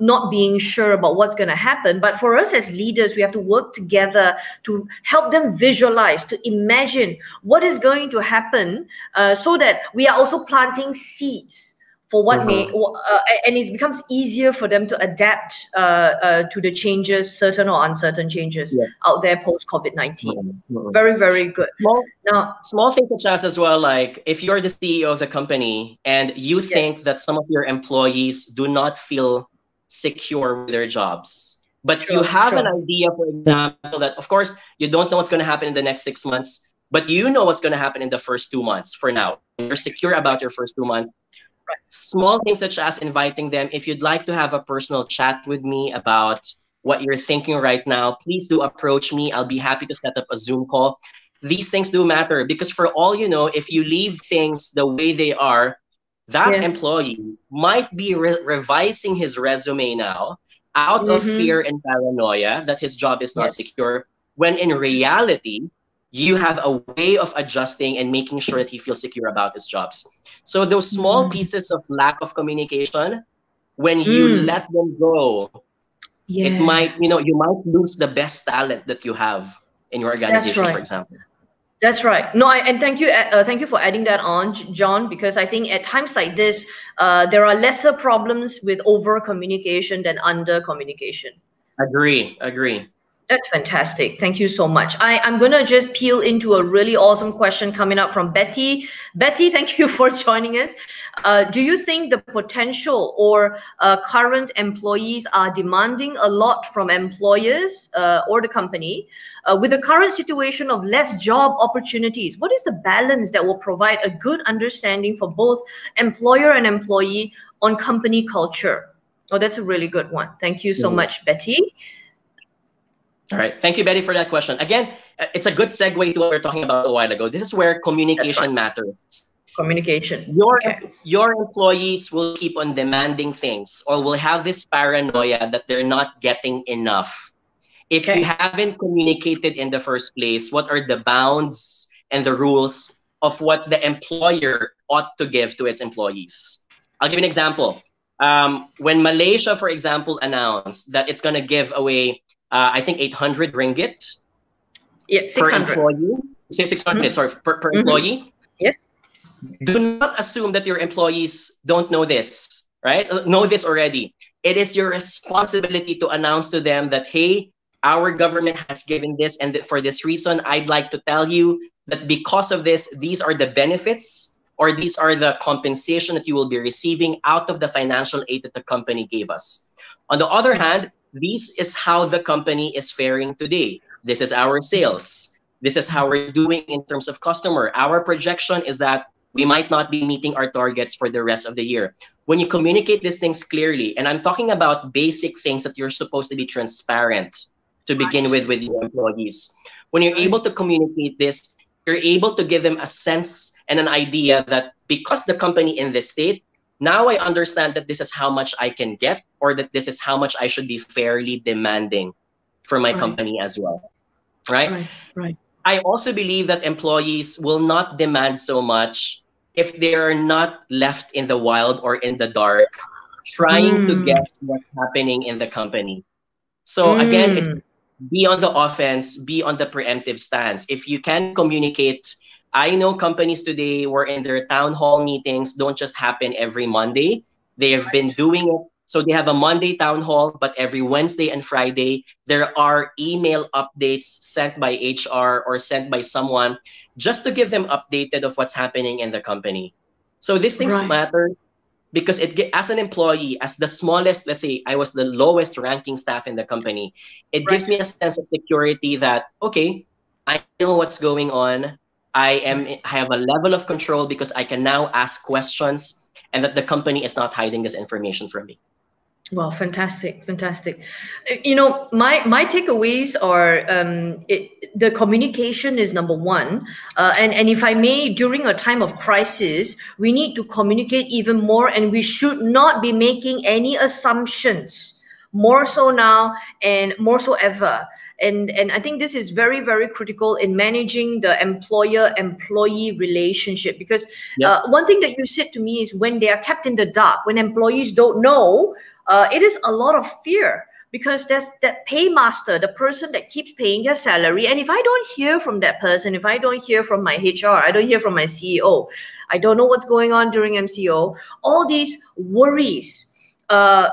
not being sure about what's going to happen. But for us as leaders, we have to work together to help them visualize, to imagine what is going to happen, so that we are also planting seeds for what may, Mhm. and it becomes easier for them to adapt to the changes, certain or uncertain changes Yeah. out there post COVID-19. Mhm. Mhm. Very, very good. Small, Now, small things such as well, like if you're the CEO of the company and you yes, think that some of your employees do not feel secure with their jobs, but you sure, have an sure. idea, for example, that of course you don't know what's going to happen in the next 6 months, but you know what's going to happen in the first 2 months for now. You're secure about your first 2 months. Small things such as inviting them, if you'd like to have a personal chat with me about what you're thinking right now, please do approach me. I'll be happy to set up a Zoom call. These things do matter because for all you know, if you leave things the way they are, that Yes. employee might be revising his resume now out of fear Mm-hmm. and paranoia that his job is not Yes. secure, when in reality, you have a way of adjusting and making sure that he feels secure about his jobs. So those small Mm. pieces of lack of communication, when you Mm. let them go, it Yeah, might, you might lose the best talent that you have in your that's organization, for right. example. That's right. No, and thank you for adding that on, John, because I think at times like this, there are lesser problems with over communication than under communication. Agree, agree. That's fantastic. Thank you so much. I'm going to just peel into a really awesome question coming up from Betty. Betty, thank you for joining us. Do you think the potential or current employees are demanding a lot from employers or the company? With the current situation of less job opportunities, what is the balance that will provide a good understanding for both employer and employee on company culture? Oh, that's a really good one. Thank you so Mhm. much, Betty. All right. Thank you, Betty, for that question. Again, it's a good segue to what we were talking about a while ago. This is where That's right. communication matters. Communication. Your Okay. your employees will keep on demanding things or will have this paranoia that they're not getting enough. If you Okay. haven't communicated in the first place, what are the bounds and the rules of what the employer ought to give to its employees? I'll give you an example. When Malaysia, for example, announced that it's going to give away, I think, 800 ringgit Yeah, per 600. employee, 600, Mm-hmm. sorry, per Mm-hmm. employee, Yes. do not assume that your employees don't know this, right? Know this already. It is your responsibility to announce to them that, hey, our government has given this, and for this reason, I'd like to tell you that because of this, these are the benefits or these are the compensation that you will be receiving out of the financial aid that the company gave us. On the other Okay. hand, this is how the company is faring today. This is our sales. This is how we're doing in terms of customer. Our projection is that we might not be meeting our targets for the rest of the year. When you communicate these things clearly, and I'm talking about basic things that you're supposed to be transparent to begin with your employees. When you're able Right. to communicate this, you're able to give them a sense and an idea that because the company in this state, now I understand that this is how much I can get or that this is how much I should be fairly demanding for my Right. company as well, right? Right. Right. I also believe that employees will not demand so much if they are not left in the wild or in the dark trying to Mm. guess what's happening in the company. So again, it's Mm. be on the offense, be on the preemptive stance. If you can communicate, I know companies today were in their town hall meetings don't just happen every Monday. They have been doing it. So they have a Monday town hall, but every Wednesday and Friday, there are email updates sent by HR or sent by someone just to give them updated of what's happening in the company. So these things Right. matter because as an employee, as the smallest, let's say I was the lowest ranking staff in the company, it gives Right. me a sense of security that, okay, I know what's going on. I have a level of control because I can now ask questions and that the company is not hiding this information from me. Well, fantastic, fantastic. You know, my takeaways are the communication is number one, and if I may, during a time of crisis, we need to communicate even more, and we should not be making any assumptions. More so now, and more so ever. And I think this is very, very critical in managing the employer-employee relationship, because Yep. one thing that you said to me is when they are kept in the dark, when employees don't know, it is a lot of fear, because there's that paymaster, the person that keeps paying their salary. And if I don't hear from that person, if I don't hear from my HR, I don't hear from my CEO, I don't know what's going on during MCO, all these worries broil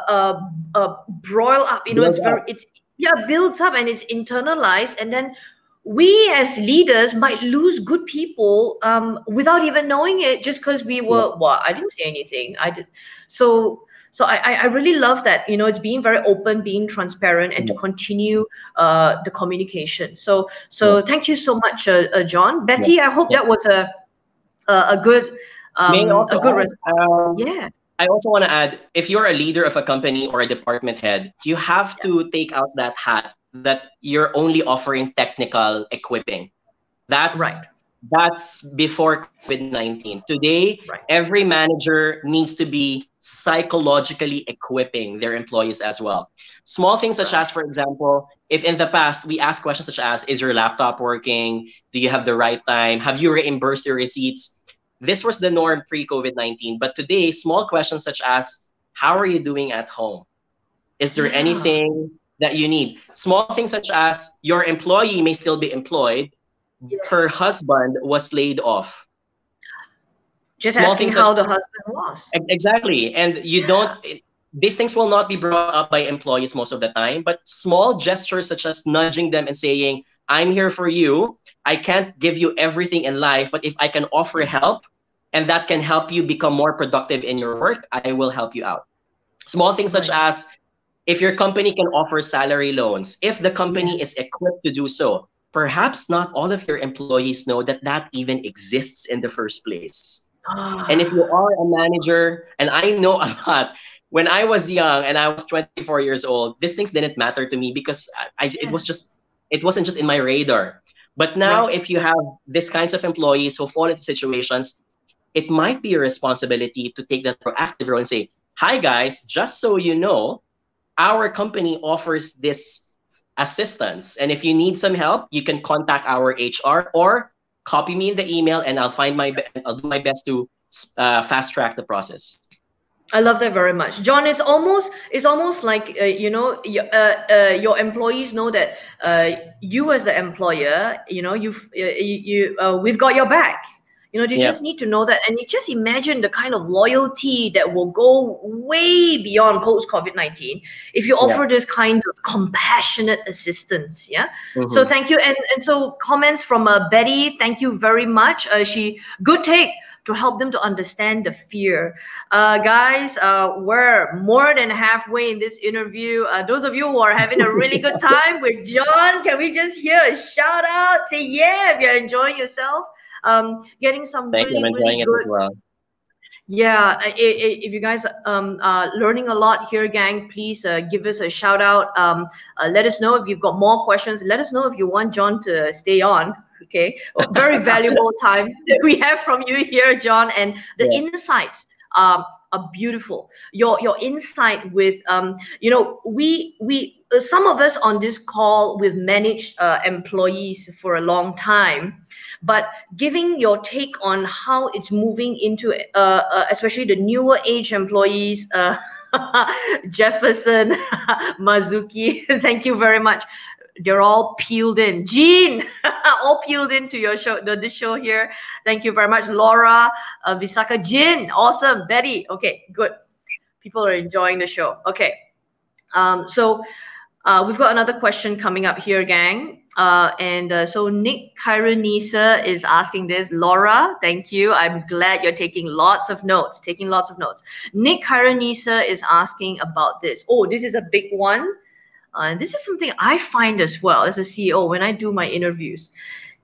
up. You know, Build it's very, up. it's, yeah, builds up and it's internalized. And then we as leaders might lose good people without even knowing it, just because we Yep. were, well, I didn't say anything. I did. So I really love that, you know, it's being very open, being transparent, and to Yep. continue the communication. So Yep. thank you so much, John. Yep. Betty, I hope Yep. that was a good May I also response. add, Yeah. I also want to add, if you're a leader of a company or a department head, you have Yeah. to take out that hat that you're only offering technical equipping. Right. That's before COVID-19. Today, Right. every manager needs to be psychologically equipping their employees as well. Small things such Right. as, for example, if in the past we ask questions such as, is your laptop working? Do you have the right time? Have you reimbursed your receipts? This was the norm pre-COVID-19. But today, small questions such as, how are you doing at home? Is there Yeah. anything that you need? Small things such as your employee may still be employed, her Yes. husband was laid off. Just Small asking things such how the husband was. exactly, and you Yeah. don't. These things will not be brought up by employees most of the time, but small gestures such as nudging them and saying, "I'm here for you. I can't give you everything in life, but if I can offer help, and that can help you become more productive in your work, I will help you out." Small things such Right. as if your company can offer salary loans, if the Yeah. company is equipped to do so, perhaps not all of your employees know that that even exists in the first place. And if you Ah. are a manager, and I know a lot, when I was young and I was 24 years old, these things didn't matter to me because Yeah. it wasn't just in my radar. But now, Right. if you have these kinds of employees who fall into situations, it might be your responsibility to take that proactive role and say, "Hi guys, just so you know, our company offers this assistance. And if you need some help, you can contact our HR or copy me in the email and I'll do my best to fast track the process." I love that very much, John. It's almost like your employees know that you as the employer, you know, we've got your back. You know, they Yep. just need to know that, and you just imagine the kind of loyalty that will go way beyond post COVID-19 if you Yep. offer this kind of compassionate assistance. Yeah. So Mm-hmm. thank you, and so comments from Betty. Thank you very much. She good take to help them to understand the fear. Guys, we're more than halfway in this interview. Those of you who are having a really good time with John, can we just hear a shout out? Say yeah if you're enjoying yourself. Getting some Thank you. I'm really, really enjoying it as good. well. Yeah, if you guys are learning a lot here, gang, please give us a shout out. Let us know if you've got more questions. Let us know if you want John to stay on. Okay, very valuable time that we have from you here, John, and the Yeah. insights are beautiful. Your insight with we some of us on this call we've managed employees for a long time, but giving your take on how it's moving into especially the newer age employees, Jefferson, Mazuki, thank you very much. They're all peeled in. Jean, all peeled into your show, this show here. Thank you very much, Laura, Visaka, Jin, awesome, Betty. Okay, good. People are enjoying the show. Okay, so we've got another question coming up here, gang. So Nick Kyronisa is asking this. Laura, thank you. I'm glad you're taking lots of notes. Nick Kyronisa is asking about this. Oh, this is a big one. And this is something I find as well as a CEO when I do my interviews.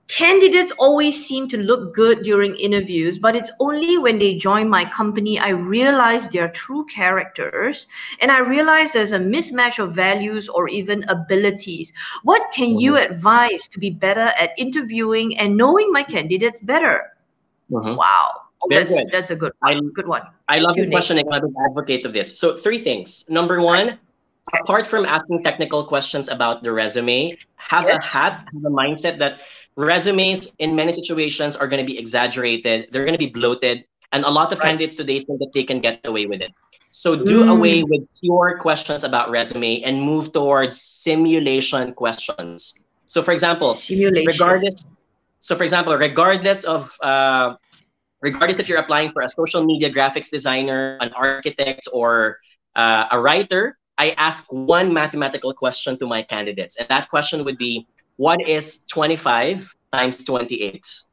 Candidates always seem to look good during interviews, but it's only when they join my company I realize their true characters, and I realize there's a mismatch of values or even abilities. What can you advise to be better at interviewing and knowing my candidates better? Wow. That's a good one. I love the question. I'm an advocate of this. So 3 things. Number 1, apart from asking technical questions about the resume, have a mindset that resumes in many situations are going to be exaggerated. They're going to be bloated. And a lot of candidates today think that they can get away with it. So do away with pure questions about resume and move towards simulation questions. So for example, regardless if you're applying for a social media graphics designer, an architect, or a writer, I ask one mathematical question to my candidates. And that question would be, what is 25 times 28?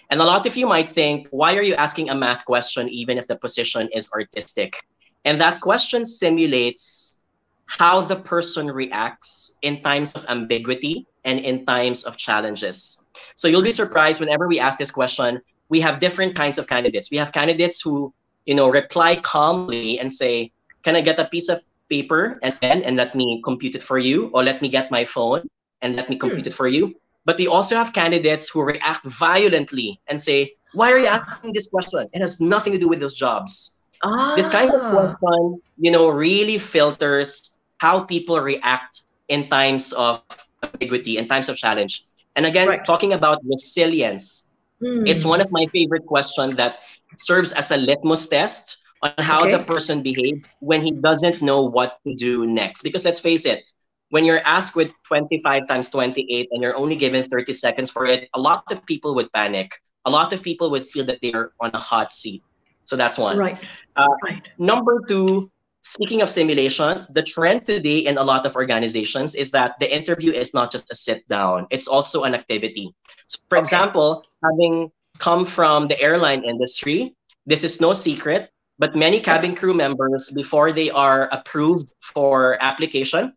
And a lot of you might think, why are you asking a math question even if the position is artistic? And that question simulates how the person reacts in times of ambiguity and in times of challenges. So you'll be surprised whenever we ask this question, we have different kinds of candidates. We have candidates who, reply calmly and say, can I get a piece of paper and let me compute it for you? Or let me get my phone and let me compute it for you. But we also have candidates who react violently and say, why are you asking this question? It has nothing to do with those jobs. This kind of question, really filters how people react in times of ambiguity, in times of challenge. And again, talking about resilience, it's one of my favorite questions that serves as a litmus test on how the person behaves when he doesn't know what to do next. Because let's face it, when you're asked with 25 times 28 and you're only given 30 seconds for it, a lot of people would panic. A lot of people would feel that they're on a hot seat. So that's one. Number 2, speaking of simulation, the trend today in a lot of organizations is that the interview is not just a sit down, it's also an activity. So for example, having come from the airline industry, this is no secret, but many cabin crew members, before they are approved for application,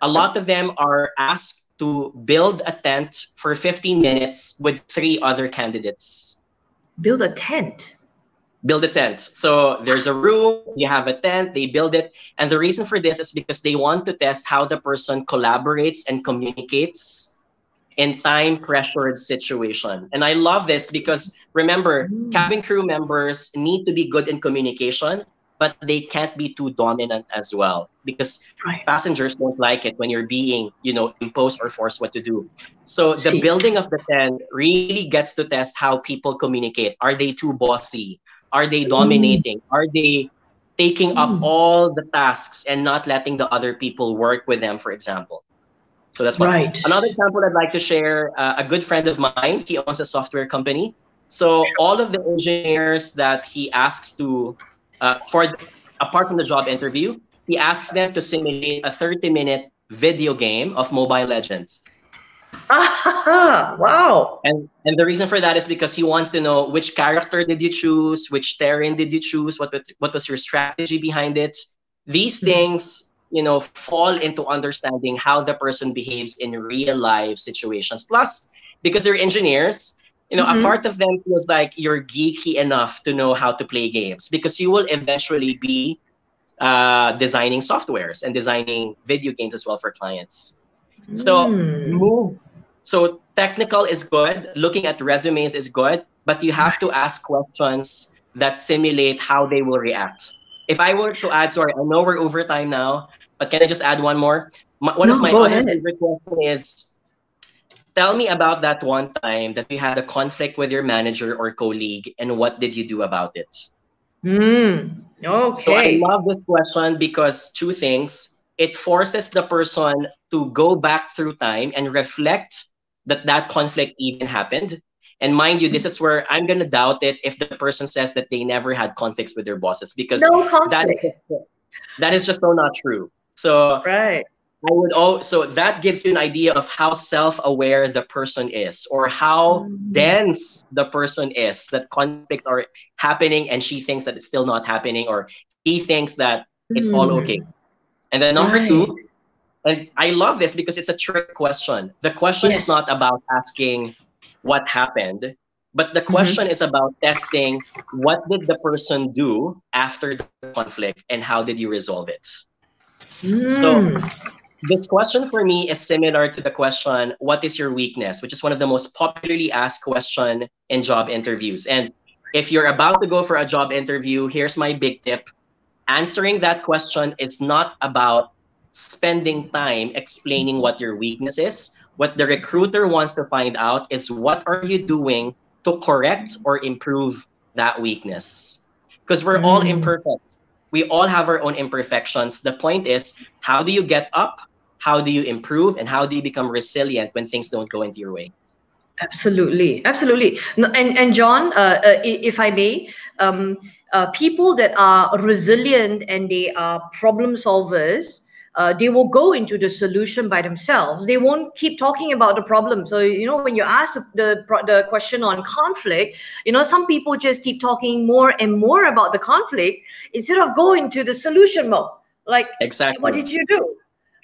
a lot of them are asked to build a tent for 15 minutes with 3 other candidates. Build a tent? Build a tent. So there's a room, you have a tent, they build it. And the reason for this is because they want to test how the person collaborates and communicates in time-pressured situation. And I love this because, remember, cabin crew members need to be good in communication, but they can't be too dominant as well because passengers don't like it when you're being, imposed or forced what to do. So the building of the tent really gets to test how people communicate. Are they too bossy? Are they dominating? Are they taking up all the tasks and not letting the other people work with them, for example? So that's one. Another example I'd like to share, a good friend of mine, he owns a software company. So all of the engineers that he asks to, apart from the job interview, he asks them to simulate a 30-minute video game of Mobile Legends. Wow. And the reason for that is because he wants to know which character did you choose, which terrain did you choose, what was your strategy behind it. These things, fall into understanding how the person behaves in real life situations. Plus, because they're engineers, a part of them feels like you're geeky enough to know how to play games because you will eventually be designing softwares and designing video games as well for clients. So technical is good. Looking at resumes is good, but you have to ask questions that simulate how they will react. If I were to add, sorry, I know we're over time now, but can I just add one more? One of my other favorite questions is, tell me about that one time that you had a conflict with your manager or colleague, and what did you do about it? Okay. So I love this question because 2 things. it forces the person to go back through time and reflect that that conflict even happened. And mind you, this is where I'm going to doubt it if the person says that they never had conflicts with their bosses, because No that conflict. that is just so not true. So Right. I would so that gives you an idea of how self-aware the person is, or how Mm. dense the person is, that conflicts are happening and she thinks that it's still not happening, or he thinks that it's all okay. Mm. And then number Right. two, and I love this because it's a trick question. The question is Yes. not about asking what happened, but the Mm-hmm. question is about testing what did the person do after the conflict and how did you resolve it. So Mm. this question for me is similar to the question, what is your weakness? Which is one of the most popularly asked question in job interviews. And if you're about to go for a job interview, here's my big tip. Answering that question is not about spending time explaining what your weakness is. What the recruiter wants to find out is, what are you doing to correct or improve that weakness? Because we're all Mm. imperfect. We all have our own imperfections. The point is, how do you get up? How do you improve? And how do you become resilient when things don't go into your way? Absolutely, absolutely. No, and John, if I may, people that are resilient and they are problem solvers, they will go into the solution by themselves. They won't keep talking about the problem. So when you ask the question on conflict, some people just keep talking more and more about the conflict instead of going to the solution mode. Like, what Exactly. did you do?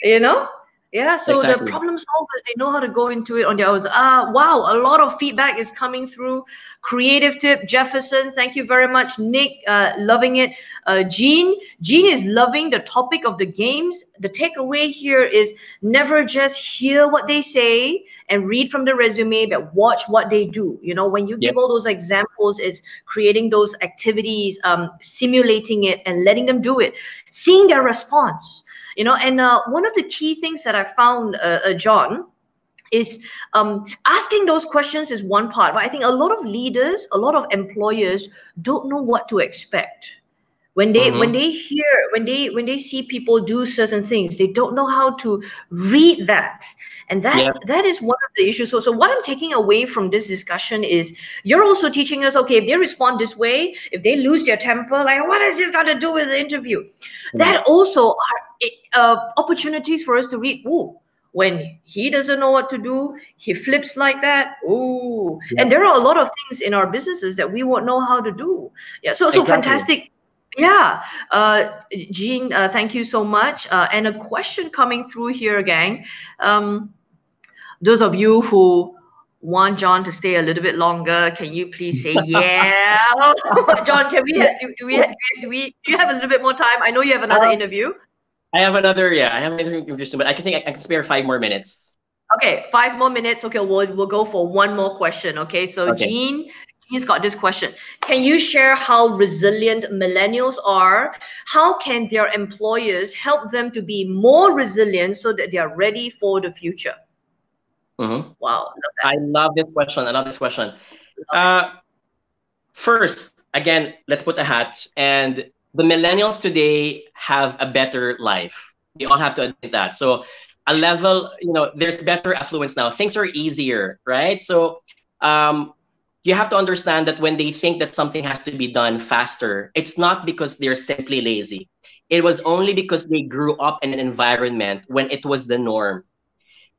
You know? Yeah, so the Exactly. problem solvers, they know how to go into it on their own. Wow, a lot of feedback is coming through. Creative tip, Jefferson, thank you very much. Nick, loving it. Jean is loving the topic of the games. The takeaway here is never just hear what they say and read from the resume, but watch what they do. When you Yep. give all those examples, it's creating those activities, simulating it and letting them do it, seeing their response. And one of the key things that I found, John, is asking those questions is one part, but I think a lot of leaders, a lot of employers don't know what to expect when they when Mm-hmm. they hear when they see people do certain things. They don't know how to read that, and that Yep. that is one of the issues. So what I'm taking away from this discussion is, you're also teaching us, okay, if they respond this way, if they lose their temper, like, what has this got to do with the interview? Mm. That also are opportunities for us to read. Ooh, when he doesn't know what to do, he flips like that. Ooh, and Yep. there are a lot of things in our businesses that we won't know how to do. Yeah, so Exactly. fantastic. Yeah, Jean, thank you so much. And a question coming through here, gang. Those of you who want John to stay a little bit longer, can you please say yeah? John, can we, do you have a little bit more time? I know you have another Um, interview. I have another, yeah, I have another introduction, but I can think I can spare 5 more minutes. Okay, 5 more minutes. Okay, we'll go for one more question. Okay, so Okay. Jean's got this question. Can you share how resilient millennials are? How can their employers help them to be more resilient so that they are ready for the future? Mm-hmm. Wow, love I that. love this question. I love this question. Love it. Uh, First, again, let's put a hat. And the millennials today have a better life. We all have to admit that. So, a level, there's better affluence now. Things are easier, right? So, um, you have to understand that when they think that something has to be done faster, it's not because they're simply lazy. It was only because they grew up in an environment when it was the norm.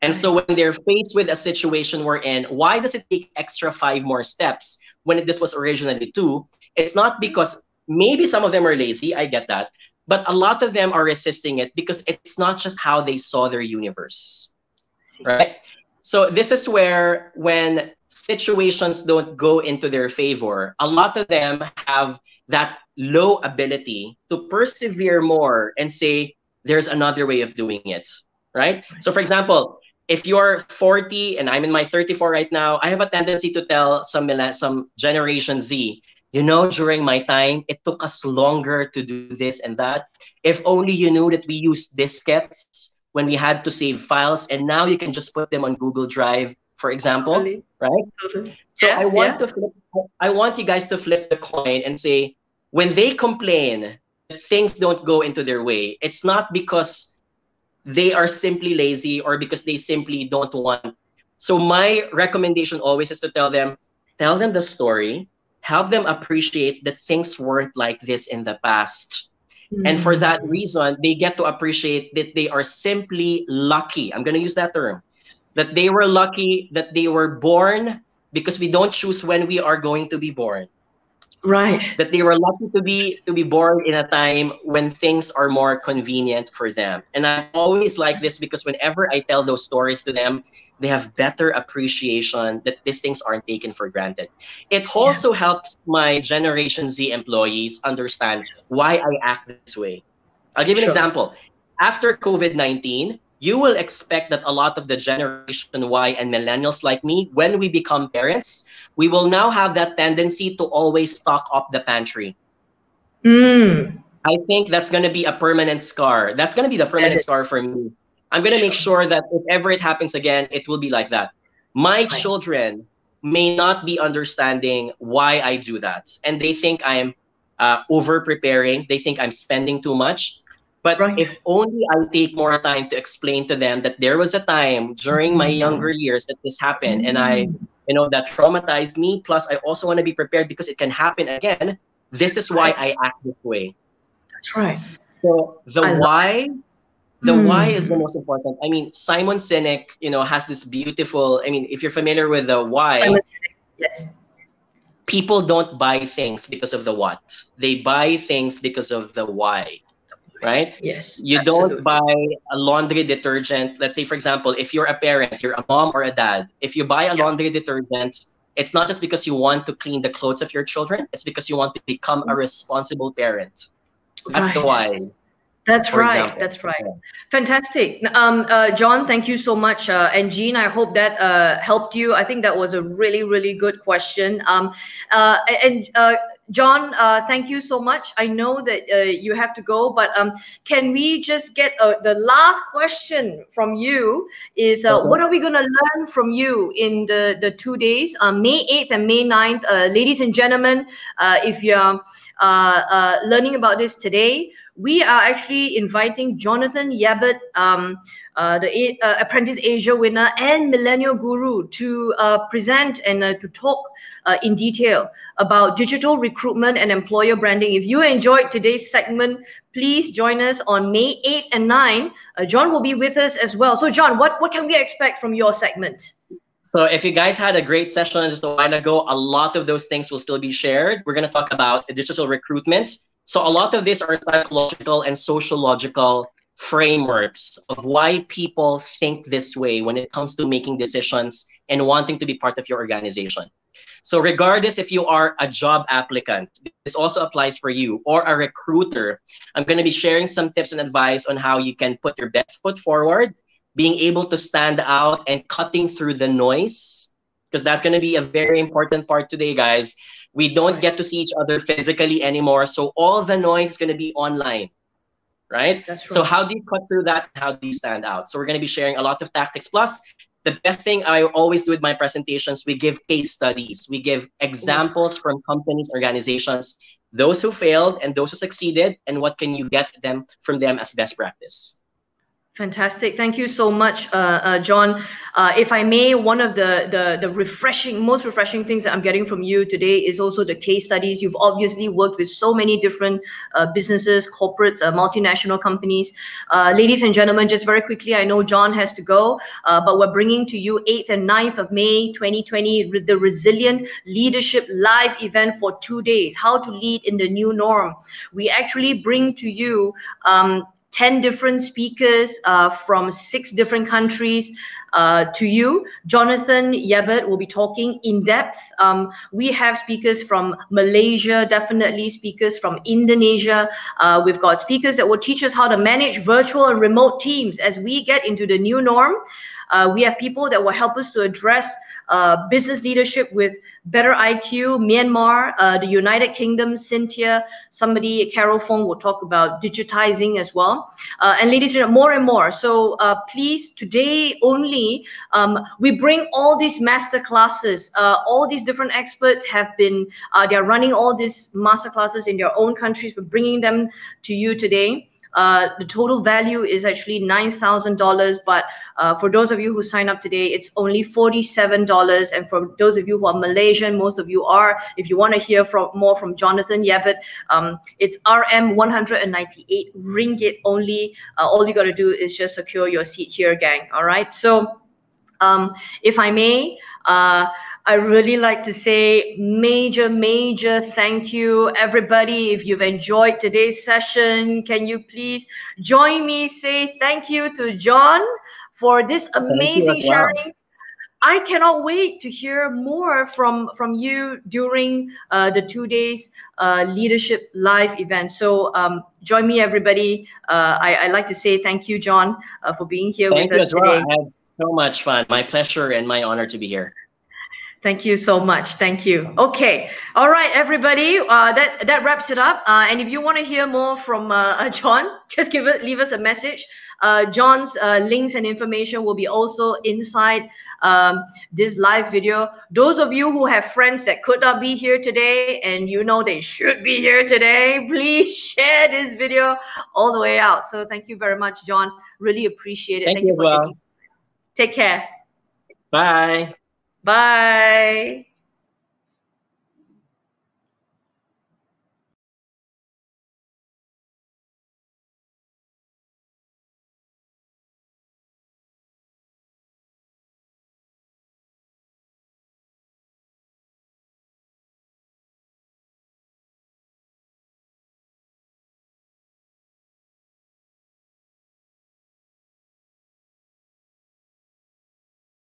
And Right. so when they're faced with a situation we're in, why does it take extra 5 more steps when this was originally two? It's not because maybe some of them are lazy, I get that, but a lot of them are resisting it because it's not just how they saw their universe, See. right? So this is where when situations don't go into their favor, a lot of them have that low ability to persevere more and say, there's another way of doing it, right? So for example, if you're 40 and I'm in my 34 right now, I have a tendency to tell some Generation Z, during my time, it took us longer to do this and that. If only you knew that we used diskettes when we had to save files, and now you can just put them on Google Drive, for example, Totally. right? Totally. So Yeah, yeah. I want you guys to flip the coin and say, when they complain that things don't go into their way, it's not because they are simply lazy or because they simply don't want. So my recommendation always is to tell them the story, help them appreciate that things weren't like this in the past. And for that Mm. reason, they get to appreciate that they are simply lucky. I'm going to use that term, that they were lucky that they were born, because we don't choose when we are going to be born. Right. That they were lucky to be born in a time when things are more convenient for them. And I'm always like this because whenever I tell those stories to them, they have better appreciation that these things aren't taken for granted. It Yeah. also helps my Generation Z employees understand why I act this way. I'll give you an Sure. example. After COVID-19, you will expect that a lot of the Generation Y and millennials like me, when we become parents, we will now have that tendency to always stock up the pantry. Mm. I think that's going to be a permanent scar. That's going to be the That permanent is scar for me. I'm going to make sure. sure that if ever it happens again, it will be like that. My Right. children may not be understanding why I do that. And they think I'm over preparing. They think I'm spending too much. But Right. if only I take more time to explain to them that there was a time during my younger years that this happened, and Mm. that traumatized me. Plus, I also want to be prepared because it can happen again. This is why Right. I act this way. That's right. So I love it. the why is the Mm. most important. I mean, Simon Sinek, has this beautiful. I mean, if you're familiar with the why, Simon Sinek. Yes. people don't buy things because of the what. They buy things because of the why, right? Yes. You don't Absolutely. buy a laundry detergent. Let's say, for example, if you're a parent, you're a mom or a dad. If you buy a Yeah. laundry detergent, it's not just because you want to clean the clothes of your children. It's because you want to become a responsible parent. That's the Right. why, That's for right. example. That's right. Yeah. Fantastic. John, thank you so much. And Jean, I hope that helped you. I think that was a really, really good question. And John, thank you so much. I know that you have to go, but can we just get the last question from you is what Okay. are we going to learn from you in the 2 days, May 8th and May 9th? Ladies and gentlemen, if you're learning about this today, we are actually inviting Jonathan Yabut, the Apprentice Asia winner and Millennial Guru, to present and to talk in detail about digital recruitment and employer branding. If you enjoyed today's segment, please join us on May 8th and 9th. John will be with us as well. So, John, what can we expect from your segment? So if you guys had a great session just a while ago, a lot of those things will still be shared. We're going to talk about digital recruitment. So a lot of these are psychological and sociological frameworks of why people think this way when it comes to making decisions and wanting to be part of your organization. So regardless if you are a job applicant, this also applies for you, or a recruiter, I'm going to be sharing some tips and advice on how you can put your best foot forward, being able to stand out and cutting through the noise, because that's going to be a very important part today, guys. We don't Right. get to see each other physically anymore, so all the noise is going to be online, right? That's So right. how do you cut through that? How do you stand out? So we're going to be sharing a lot of tactics. Plus, the best thing I always do with my presentations, we give case studies. We give Oh, examples from companies, organizations, those who failed and those who succeeded, and what can you get them from them as best practice. fantastic. Thank you so much, John. If I may, one of the most refreshing things that I'm getting from you today is also the case studies. You've obviously worked with so many different businesses, corporates, multinational companies. Ladies and gentlemen, just very quickly, I know John has to go, but we're bringing to you 8th and 9th of May 2020, the Resilient Leadership Live event for 2 days, how to lead in the new norm. We actually bring to you 10 different speakers from 6 different countries to you. Jonathan Yabut will be talking in depth. We have speakers from Malaysia, definitely speakers from Indonesia. We've got speakers that will teach us how to manage virtual and remote teams as we get into the new norm. We have people that will help us to address business leadership with better IQ, Myanmar, the United Kingdom, Cynthia, somebody, Carol Fong will talk about digitizing as well. And ladies and gentlemen, more and more. So please, today only, we bring all these master classes. All these different experts have been, they're running all these master classes in their own countries. We're bringing them to you today. The total value is actually $9,000, but for those of you who sign up today, it's only $47. And for those of you who are Malaysian, most of you are, if you want to hear more from Jonathan Yabut, it's RM 198 ringgit only. All you got to do is just secure your seat here, gang. All right. So if I may, I really like to say major thank you, everybody. If you've enjoyed today's session, can you please join me, say thank you to John for this amazing sharing. I cannot wait to hear more from you during the 2 days leadership live event. So join me, everybody. I like to say thank you, John, for being here with us today. I had so much fun. My pleasure and my honor to be here. Thank you so much. Thank you. Okay. All right, everybody. That wraps it up. And if you want to hear more from John, just leave us a message. John's links and information will be also inside this live video. Those of you who have friends that could not be here today and you know they should be here today, please share this video all the way out. So thank you very much, John. Really appreciate it. Thank you for taking. Take care. Bye. Bye.